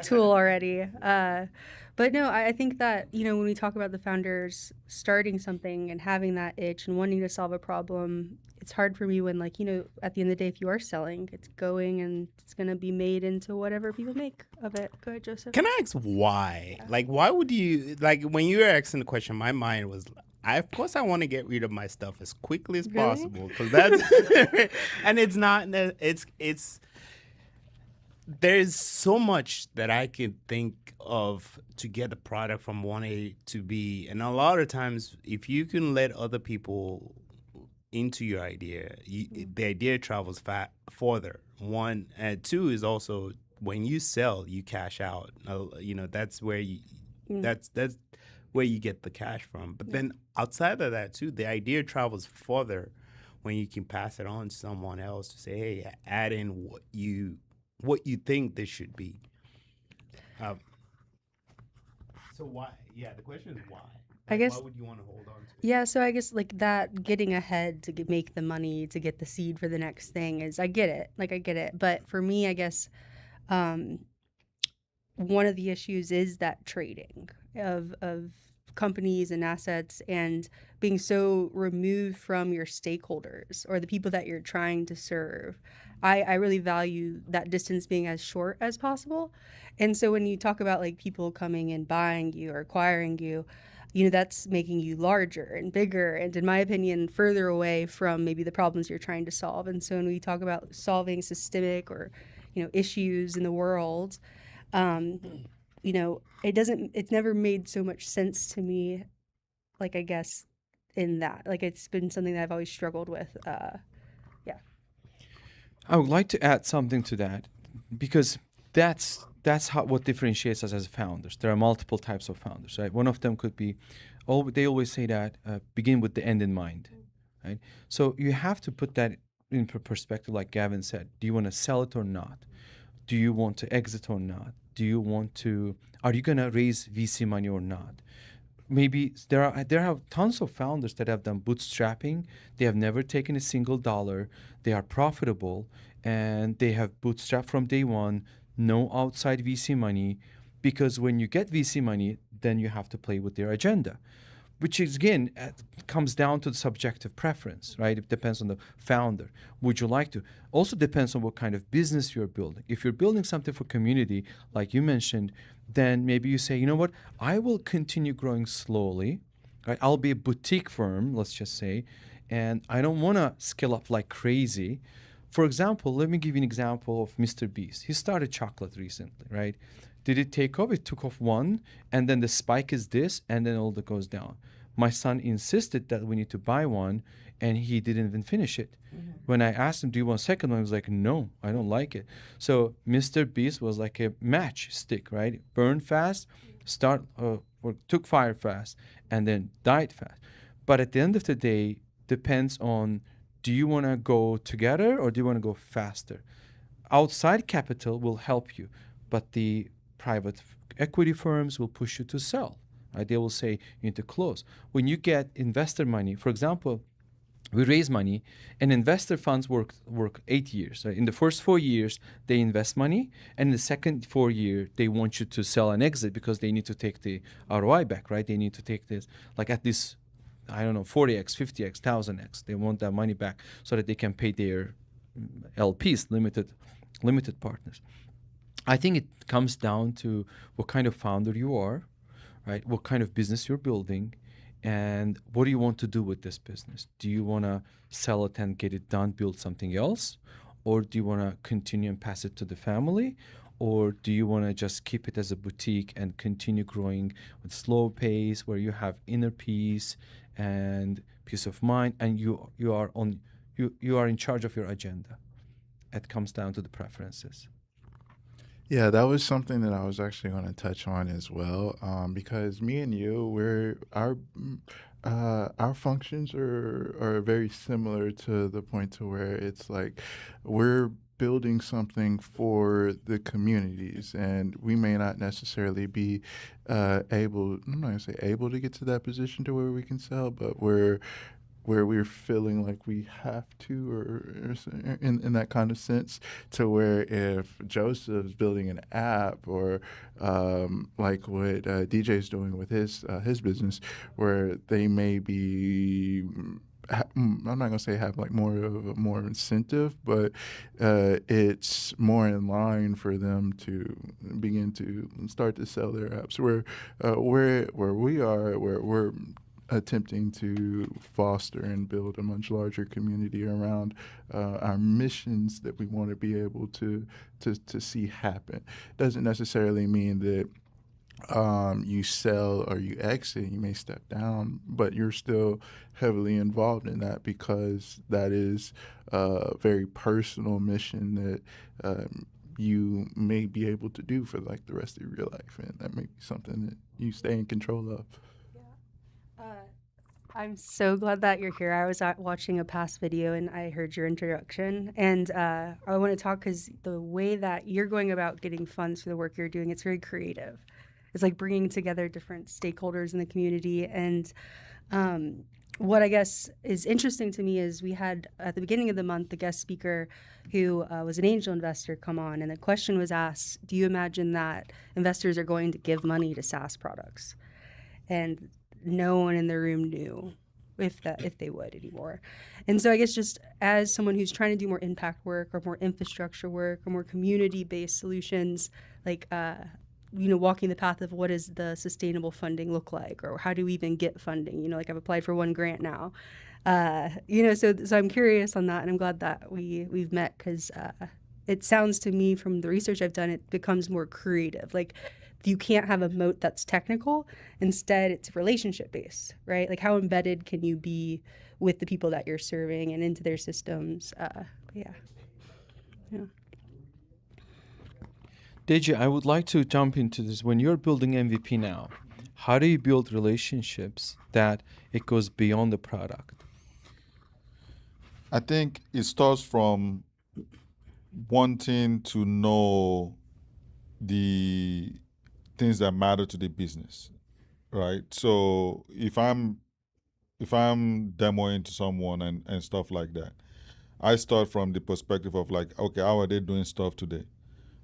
S1: tool already. But no, I think that, when we talk about the founders starting something and having that itch and wanting to solve a problem, it's hard for me when, like, at the end of the day, if you are selling, it's going and it's going to be made into whatever people make of it. Go ahead, Joseph.
S6: Can I ask why? Like, why would you, like, when you were asking the question, my mind was, of course I want to get rid of my stuff as quickly as
S1: Really?
S6: possible because that's, and it's not, it's, there's so much that I could think of to get the product from 1A to B. And a lot of times, if you can let other people into your idea, the idea travels further. One, and two is also when you sell, you cash out. That's where that's where you get the cash from. But then outside of that too, the idea travels further when you can pass it on to someone else to say, hey, add in what you think this should be. So why? Yeah, the question is why.
S1: I guess-
S6: why would you want to hold on to it?
S1: Yeah, so I guess like that getting ahead to make the money to get the seed for the next thing is, I get it. Like, I get it. But for me, I guess one of the issues is that trading of companies and assets and being so removed from your stakeholders or the people that you're trying to serve. I really value that distance being as short as possible. And so when you talk about like people coming and buying you or acquiring you, that's making you larger and bigger and, in my opinion, further away from maybe the problems you're trying to solve. And so when we talk about solving systemic or issues in the world, it's never made so much sense to me, like, I guess, in that. Like, it's been something that I've always struggled with.
S2: I would like to add something to that because that's what differentiates us as founders. There are multiple types of founders, right? One of them could be, they always say that begin with the end in mind, right? So you have to put that in perspective, like Gavin said. Do you want to sell it or not? Do you want to exit or not? Are you going to raise VC money or not? Maybe there are tons of founders that have done bootstrapping. They have never taken a single dollar. They are profitable and they have bootstrapped from day one, no outside VC money, because when you get VC money, then you have to play with their agenda, which is, again, comes down to the subjective preference, right? It depends on the founder. Would you like to? Also depends on what kind of business you're building. If you're building something for community, like you mentioned, then maybe you say, you know what? I will continue growing slowly, right? I'll be a boutique firm, let's just say, and I don't want to scale up like crazy. For example, let me give you an example of Mr. Beast. He started chocolate recently, right? Did it take off? It took off one, and then the spike is this, and then all that goes down. My son insisted that we need to buy one, and he didn't even finish it. Mm-hmm. When I asked him, do you want a second one? He was like, no, I don't like it. So Mr. Beast was like a matchstick, right? Burned fast, or took fire fast, and then died fast. But at the end of the day, depends on, do you want to go together or do you want to go faster? Outside capital will help you, but the private equity firms will push you to sell, right? They will say you need to close. When you get investor money, for example, we raise money, and investor funds work 8 years. Right? In the first 4 years, they invest money, and in the second 4 year, they want you to sell and exit because they need to take the ROI back, right? They need to take this, like at this, I don't know, 40x, 50x, 1000x. They want that money back so that they can pay their LPs, limited partners. I think it comes down to what kind of founder you are, right? What kind of business you're building, and what do you want to do with this business? Do you want to sell it and get it done, build something else? Or do you want to continue and pass it to the family? Or do you want to just keep it as a boutique and continue growing with slow pace where you have inner peace and peace of mind, and you are in charge of your agenda? It comes down to the preferences.
S7: Yeah, that was something that I was actually going to touch on as well, because me and you, our functions are very similar to the point to where it's like we're building something for the communities, and we may not necessarily be able. I'm not gonna say able to get to that position to where we can sell, but where we're feeling like we have to, or in that kind of sense, to where if Joseph's building an app, or like what DJ's doing with his business, where they may be, I'm not gonna say have like more incentive, but it's more in line for them to begin to start to sell their apps. Where we are, where we're attempting to foster and build a much larger community around our missions that we want to be able to see happen. Doesn't necessarily mean that you sell or you exit. You may step down, but you're still heavily involved in that, because that is a very personal mission that you may be able to do for like the rest of your life, and that may be something that you stay in control of.
S1: I'm so glad that you're here. I was watching a past video and I heard your introduction, and I want to talk because the way that you're going about getting funds for the work you're doing, it's very creative. It's like bringing together different stakeholders in the community. And what I guess is interesting to me is we had at the beginning of the month the guest speaker who was an angel investor come on, and the question was asked, do you imagine that investors are going to give money to SaaS products? And no one in the room knew if they would anymore. And so I guess just as someone who's trying to do more impact work or more infrastructure work or more community-based solutions, like walking the path of what does the sustainable funding look like, or how do we even get funding? Like I've applied for one grant now. So I'm curious on that, and I'm glad that we've met, because it sounds to me from the research I've done, it becomes more creative. Like you can't have a moat that's technical. Instead, it's relationship based, right? Like how embedded can you be with the people that you're serving and into their systems? Yeah.
S2: Deji, I would like to jump into this. When you're building MVP now, how do you build relationships that it goes beyond the product?
S3: I think it starts from wanting to know the things that matter to the business, right? So if I'm demoing to someone and stuff like that, I start from the perspective of like, okay, how are they doing stuff today?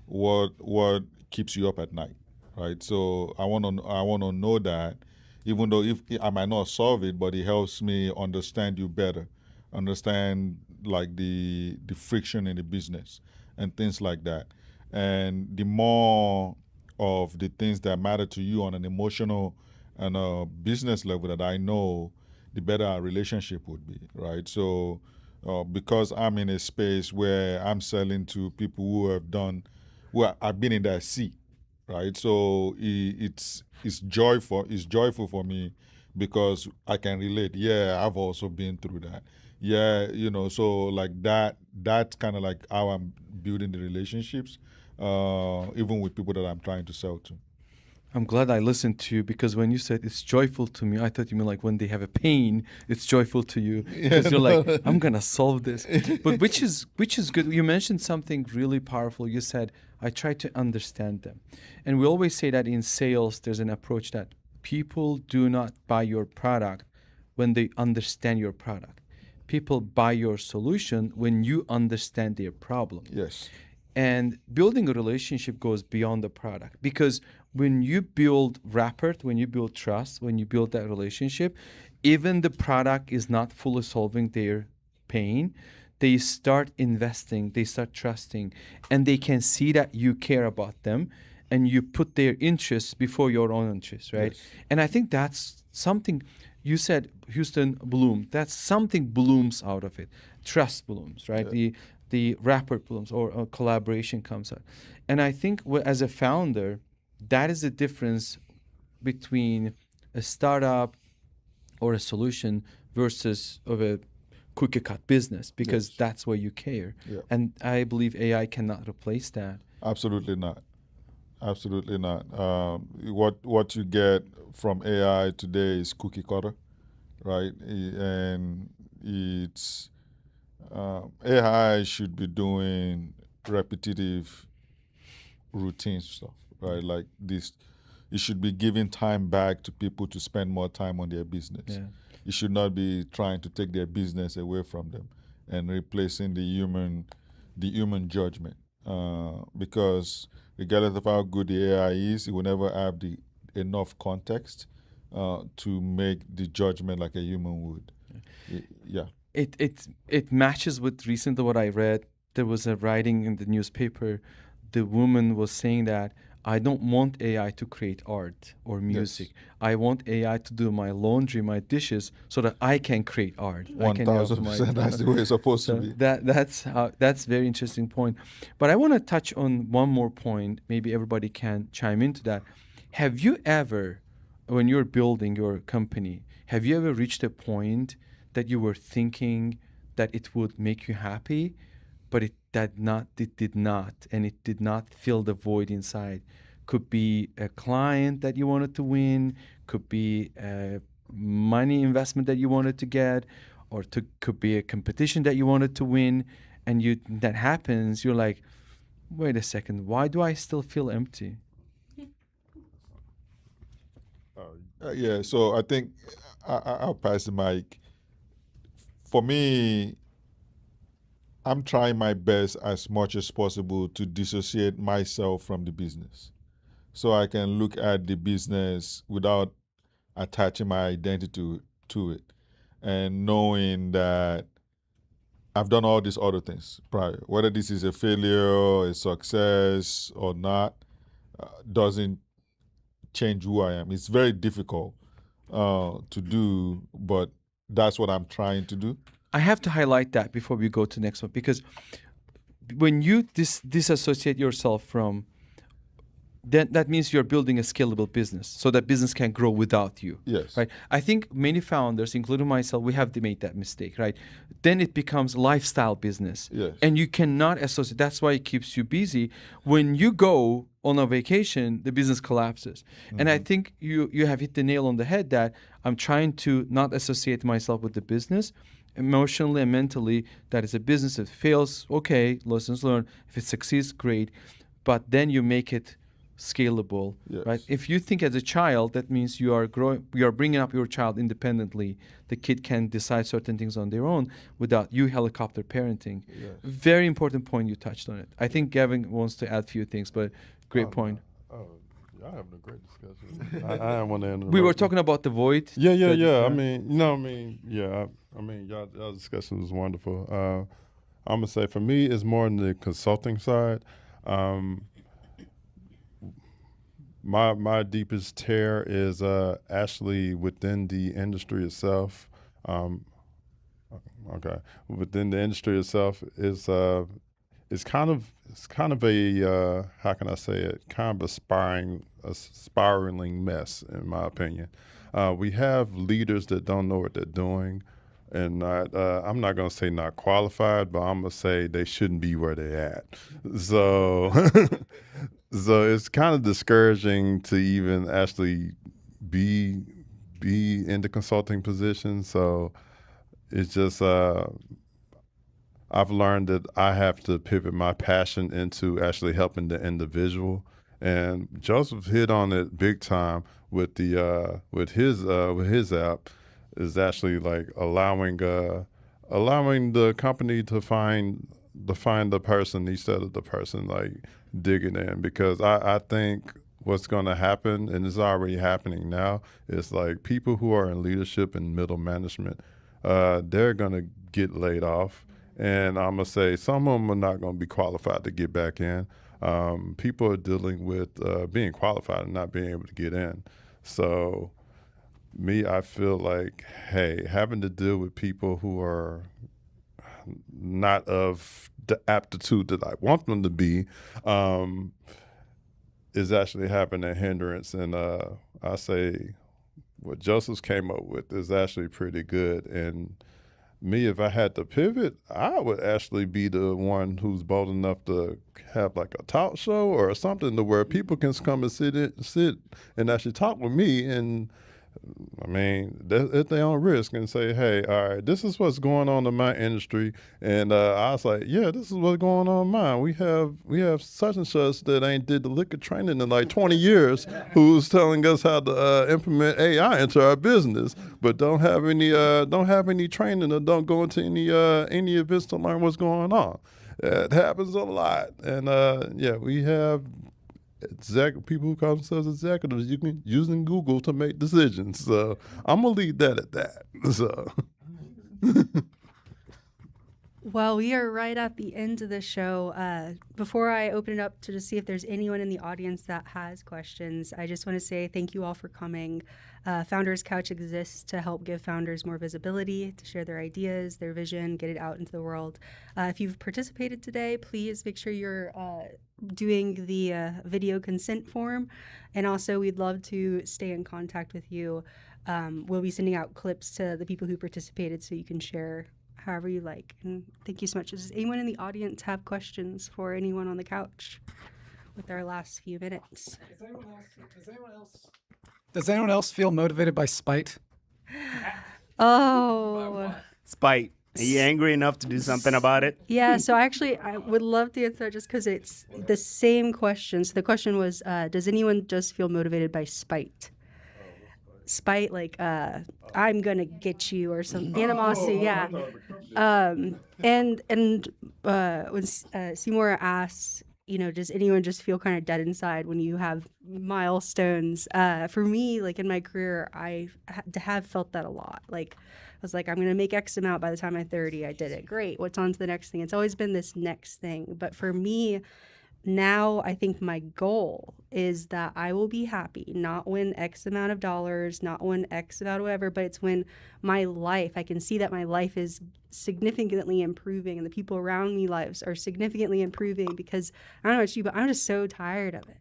S3: What keeps you up at night, right? So I want to know that, even though if I might not solve it, but it helps me understand you better, understand like the friction in the business and things like that. And the more of the things that matter to you on an emotional and a business level that I know, the better our relationship would be, right? So because I'm in a space where I'm selling to people who have been in that seat, right? So it's joyful for me, because I can relate. Yeah, I've also been through that. Yeah, so like that's kind of like how I'm building the relationships, even with people that I'm trying to sell to.
S2: I'm glad I listened to you, because when you said it's joyful to me, I thought you meant like when they have a pain, it's joyful to you, because you're like, I'm gonna solve this. But which is good. You mentioned something really powerful. You said, I try to understand them, and we always say that in sales, there's an approach that people do not buy your product when they understand your product. People buy your solution when you understand their problem.
S3: Yes.
S2: And building a relationship goes beyond the product, because when you build rapport, when you build trust, when you build that relationship, even the product is not fully solving their pain, they start investing, they start trusting, and they can see that you care about them and you put their interests before your own interests, right?
S3: Yes.
S2: And I think that's something you said, Houston bloom. That's something blooms out of it. Trust blooms, right?
S3: Yeah.
S2: The rapport blooms, or collaboration comes out. And I think as a founder, that is the difference between a startup or a solution versus of a cookie cut business, because
S3: Yes.
S2: that's where you care.
S3: Yeah.
S2: And I believe AI cannot replace that.
S3: Absolutely not. Absolutely not. What you get from AI today is cookie cutter, right? And it's AI should be doing repetitive routine stuff, right? Like this, it should be giving time back to people to spend more time on their business.
S2: Yeah.
S3: It should not be trying to take their business away from them and replacing the human judgment. Because regardless of how good the AI is, it will never have the enough context to make the judgment like a human would. Yeah.
S2: It matches with recently what I read. There was a writing in the newspaper. The woman was saying that I don't want AI to create art or music.
S3: Yes.
S2: I want AI to do my laundry, my dishes, so that I can create art. I can help
S3: 1000%. That's the way it's supposed to
S2: So
S3: be.
S2: that's very interesting point. But I want to touch on one more point. Maybe everybody can chime into that. Have you ever, when you're building your company, have you ever reached a point that you were thinking that it would make you happy, but it did not, and it did not fill the void inside? Could be a client that you wanted to win, could be a money investment that you wanted to get, or could be a competition that you wanted to win, and that happens, you're like, wait a second, why do I still feel empty?
S3: Yeah, so I think I'll pass the mic. For me, I'm trying my best as much as possible to dissociate myself from the business, so I can look at the business without attaching my identity to it, and knowing that I've done all these other things prior. Whether this is a failure, a success, or not, doesn't change who I am. It's very difficult to do, but that's what I'm trying to do.
S2: I have to highlight that before we go to the next one, because when you disassociate yourself from, then that means you're building a scalable business, so that business can grow without you.
S3: Yes.
S2: Right. I think many founders, including myself, we have made that mistake. Right. Then it becomes lifestyle business.
S3: Yes.
S2: And you cannot associate. That's why it keeps you busy. When you go on a vacation, the business collapses. And I think you have hit the nail on the head that I'm trying to not associate myself with the business. Emotionally and mentally, that is a business. That fails, okay, lessons learned. If it succeeds, great. But then you make it scalable,
S3: Yes.
S2: right? If you think as a child, that means you are bringing up your child independently. The kid can decide certain things on their own without you helicopter parenting.
S3: Yes.
S2: Very important point, you touched on it. I think Gavin wants to add a few things, but great point.
S5: Oh, y'all having a great discussion. I want to interrupt.
S2: We were
S5: you.
S2: talking about the void.
S5: Yeah.
S2: that-
S5: I mean, y'all discussion was wonderful. I'm gonna say for me, it's more on the consulting side. My deepest tear is actually within the industry itself. Okay, within the industry itself is it's kind of a how can I say it? Kind of a spiraling mess, in my opinion. We have leaders that don't know what they're doing, and I'm not gonna say not qualified, but I'm gonna say they shouldn't be where they're at. So, so it's kind of discouraging to even actually be in the consulting position. So it's just I've learned that I have to pivot my passion into actually helping the individual And Joseph hit on it big time with the with his app is actually like allowing the company to find the person instead of the person like digging in, because I think what's going to happen, and it's already happening now, is like people who are in leadership and middle management, they're going to get laid off. And I'm going to say some of them are not going to be qualified to get back in. People are dealing with being qualified and not being able to get in. So me, I feel like, hey, having to deal with people who are not of the aptitude that I want them to be, is actually having a hindrance. And I say what Joseph's came up with is actually pretty good. And me, if I had to pivot, I would actually be the one who's bold enough to have like a talk show or something to where people can come and sit and actually talk with me. And I mean, at their own risk, and say, hey, all right, this is what's going on in my industry. And I was like, yeah, this is what's going on in mine. We have such and such that ain't did the liquor training in like 20 years, who's telling us how to implement AI into our business, but don't have any training, or don't go into any events to learn what's going on. It happens a lot. And yeah, we have people who call themselves executives using Google to make decisions. So I'm gonna leave that at that. So
S1: Well, we are right at the end of the show. Before I open it up to just see if there's anyone in the audience that has questions, I just want to say thank you all for coming. Founders Couch exists to help give founders more visibility, to share their ideas, their vision, get it out into the world. If you've participated today, please make sure you're doing the video consent form. And also, we'd love to stay in contact with you. We'll be sending out clips to the people who participated so you can share however you like. And thank you so much. Does anyone in the audience have questions for anyone on the couch with our last few minutes?
S8: Does anyone else feel motivated by spite?
S1: Oh,
S6: Spite. Are you angry enough to do something about it?
S1: yeah. So I would love to answer just because it's the same question. So the question was, does anyone just feel motivated by spite? Spite, like I'm gonna get you, or some animosity. Yeah. And when Seymour asked, does anyone just feel kind of dead inside when you have milestones? For me, like in my career, I have felt that a lot. Like I was like, I'm gonna make X amount by the time I'm 30. I did it. Great. What's on to the next thing? It's always been this next thing. But for me, now I think my goal is that I will be happy, not when X amount of dollars, not when X amount of whatever, but it's when my life, I can see that my life is significantly improving and the people around me lives are significantly improving, because I don't know about you, but I'm just so tired of it.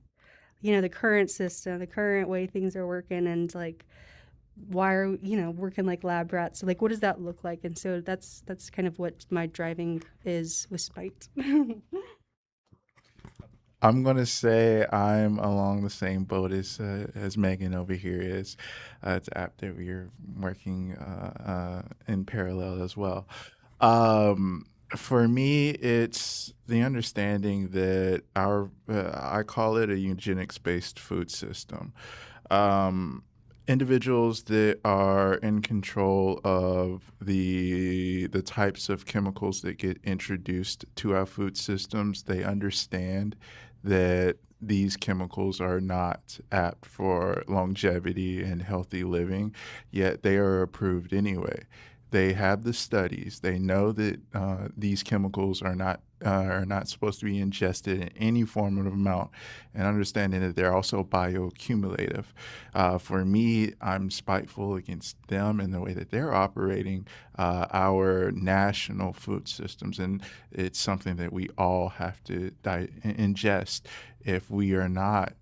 S1: The current system, the current way things are working, and like, why are, working like lab rats? So like, what does that look like? And so that's kind of what my driving is with spite.
S7: I'm gonna say I'm along the same boat as Megan over here is. It's an app that we're working in parallel as well. For me, it's the understanding that I call it a eugenics-based food system. Individuals that are in control of the types of chemicals that get introduced to our food systems, they understand that these chemicals are not apt for longevity and healthy living, yet they are approved anyway. They have the studies. They know that these chemicals are not supposed to be ingested in any form of amount, and understanding that they're also bioaccumulative. For me, I'm spiteful against them and the way that they're operating our national food systems, and it's something that we all have to ingest if we are not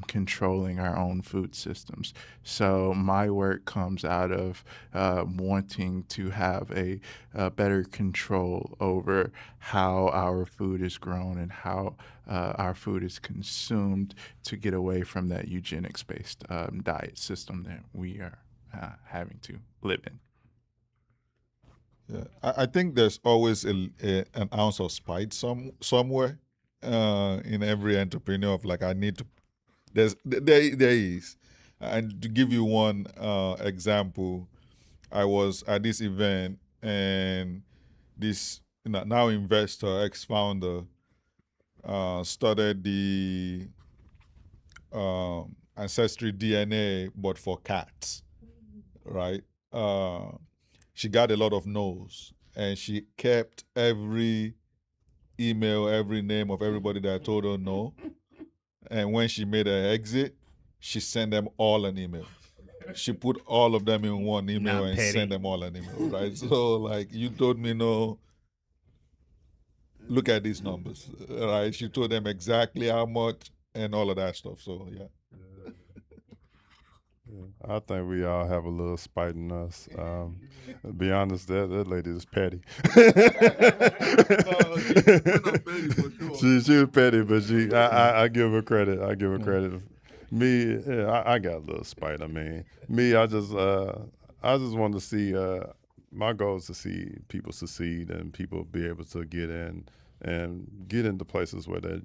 S7: controlling our own food systems. So my work comes out of wanting to have a better control over how our food is grown and how our food is consumed, to get away from that eugenics-based diet system that we are having to live in.
S3: Yeah, I think there's always an ounce of spite somewhere, in every entrepreneur of like I need to. There is, and to give you one example, I was at this event and this now investor, ex-founder, started the ancestry DNA, but for cats, right? She got a lot of no's, and she kept every email, every name of everybody that told her no. And when she made her exit, she sent them all an email. She put all of them in one email
S6: Not
S3: and
S6: petty.
S3: sent them all an email, right? So, like, you told me no, look at these numbers, right? She told them exactly how much and all of that stuff. So, yeah.
S5: I think we all have a little spite in us. To be honest, that lady is petty. She was petty, but I give her credit. I give her credit. Me, yeah, I got a little spite. I mean, me, I just want to see. My goal is to see people succeed and people be able to get in and get into places where they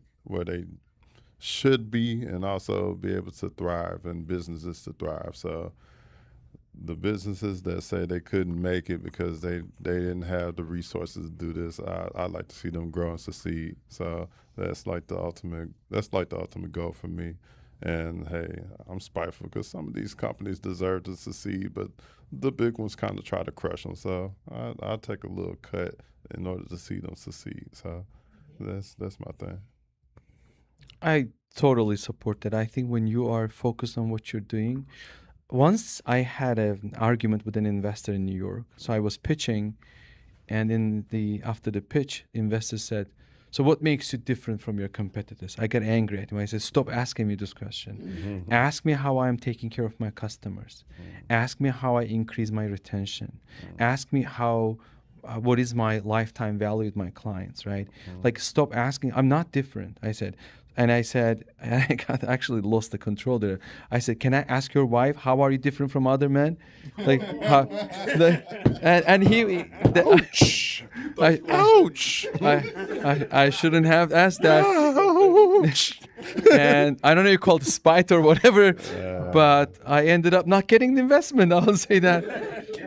S5: should be, and also be able to thrive and businesses to thrive. So the businesses that say they couldn't make it because they didn't have the resources to do this, I like to see them grow and succeed. So that's like the ultimate goal for me. And hey, I'm spiteful because some of these companies deserve to succeed, but the big ones kind of try to crush them. So I'll take a little cut in order to see them succeed. So that's my thing.
S2: I totally support that. I think when you are focused on what you're doing, once I had an argument with an investor in New York. So I was pitching, and after the pitch, investor said, "So what makes you different from your competitors?" I got angry at him. I said, "Stop asking me this question. Ask me how I'm taking care of my customers. Ask me how I increase my retention. Ask me how what is my lifetime value with my clients, right? Like, stop asking. I'm not different," I said. And I said, and I actually lost the control there. I said, "Can I ask your wife, how are you different from other men?" Like, and he, ouch, ouch. I shouldn't have asked that. And I don't know, you call it spite or whatever, but I ended up not getting the investment. I'll say that.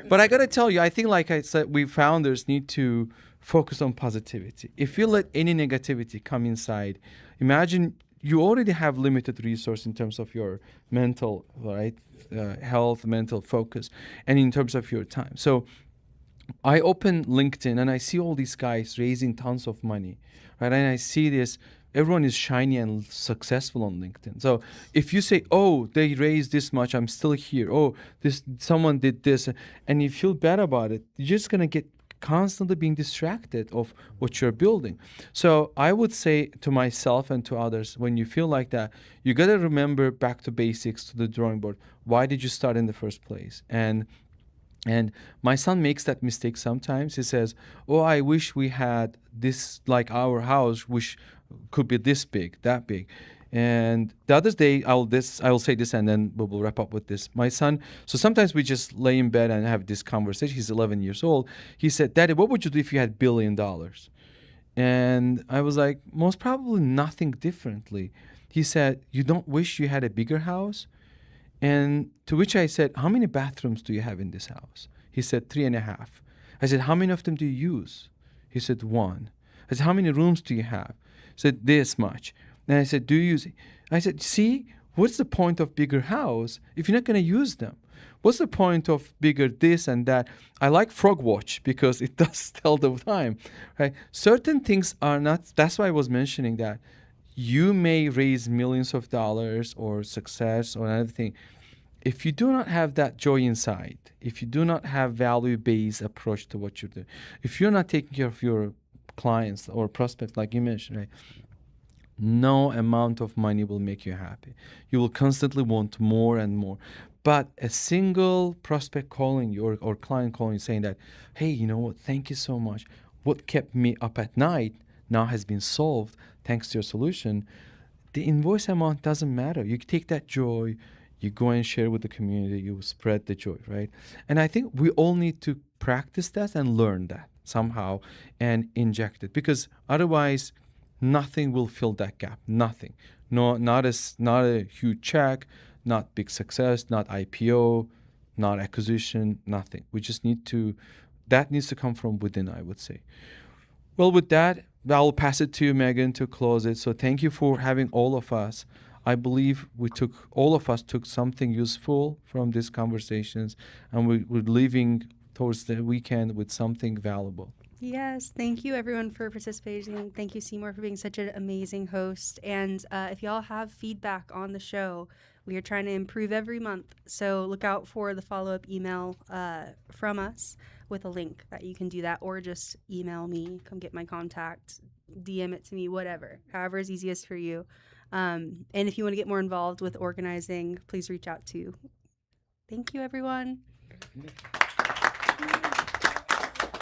S2: But I got to tell you, I think, like I said, we founders need to focus on positivity. If you let any negativity come inside, imagine you already have limited resource in terms of your mental, right, health, mental focus, and in terms of your time. So I open LinkedIn and I see all these guys raising tons of money, right? And I see this, everyone is shiny and successful on LinkedIn. So if you say, "Oh, they raised this much, I'm still here. Oh, someone did this," and you feel bad about it, you're just gonna get constantly being distracted of what you're building. So I would say to myself and to others, when you feel like that, you got to remember back to basics, to the drawing board. Why did you start in the first place? And my son makes that mistake sometimes. He says, "Oh, I wish we had this, like our house, which could be this big, that big." And the other day, I will say this, and then we'll wrap up with this. My son, so sometimes we just lay in bed and have this conversation. He's 11 years old. He said, "Daddy, what would you do if you had $1 billion?" And I was like, "Most probably nothing differently." He said, "You don't wish you had a bigger house?" And to which I said, "How many bathrooms do you have in this house?" He said, 3.5. I said, "How many of them do you use?" He said, 1. I said, "How many rooms do you have?" He said, "This much." And I said, "Do you use it?" I said, "See, what's the point of bigger house if you're not going to use them? What's the point of bigger this and that?" I like Frog Watch because it does tell the time, right? Certain things are not, that's why I was mentioning that. You may raise millions of dollars or success or another thing. If you do not have that joy inside, if you do not have value-based approach to what you're doing, if you're not taking care of your clients or prospects, like you mentioned, right, no amount of money will make you happy. You will constantly want more and more. But a single prospect calling you or client calling you saying that, "Hey, you know what, thank you so much. What kept me up at night now has been solved thanks to your solution." The invoice amount doesn't matter. You take that joy, you go and share with the community, you spread the joy, right? And I think we all need to practice that and learn that somehow and inject it, because otherwise nothing will fill that gap. Nothing. No, not a huge check, not big success, not IPO, not acquisition, nothing. We just need to. That needs to come from within, I would say. Well, with that, I'll pass it to you, Megan, to close it. So thank you for having all of us. I believe all of us took something useful from these conversations, and we're leaving towards the weekend with something valuable.
S1: Yes, thank you everyone for participating. Thank you, Seymour, for being such an amazing host. And if y'all have feedback on the show, we are trying to improve every month. So look out for the follow-up email from us with a link that you can do that, or just email me, come get my contact, DM it to me, whatever, however is easiest for you. And if you want to get more involved with organizing, please reach out to. Thank you, everyone.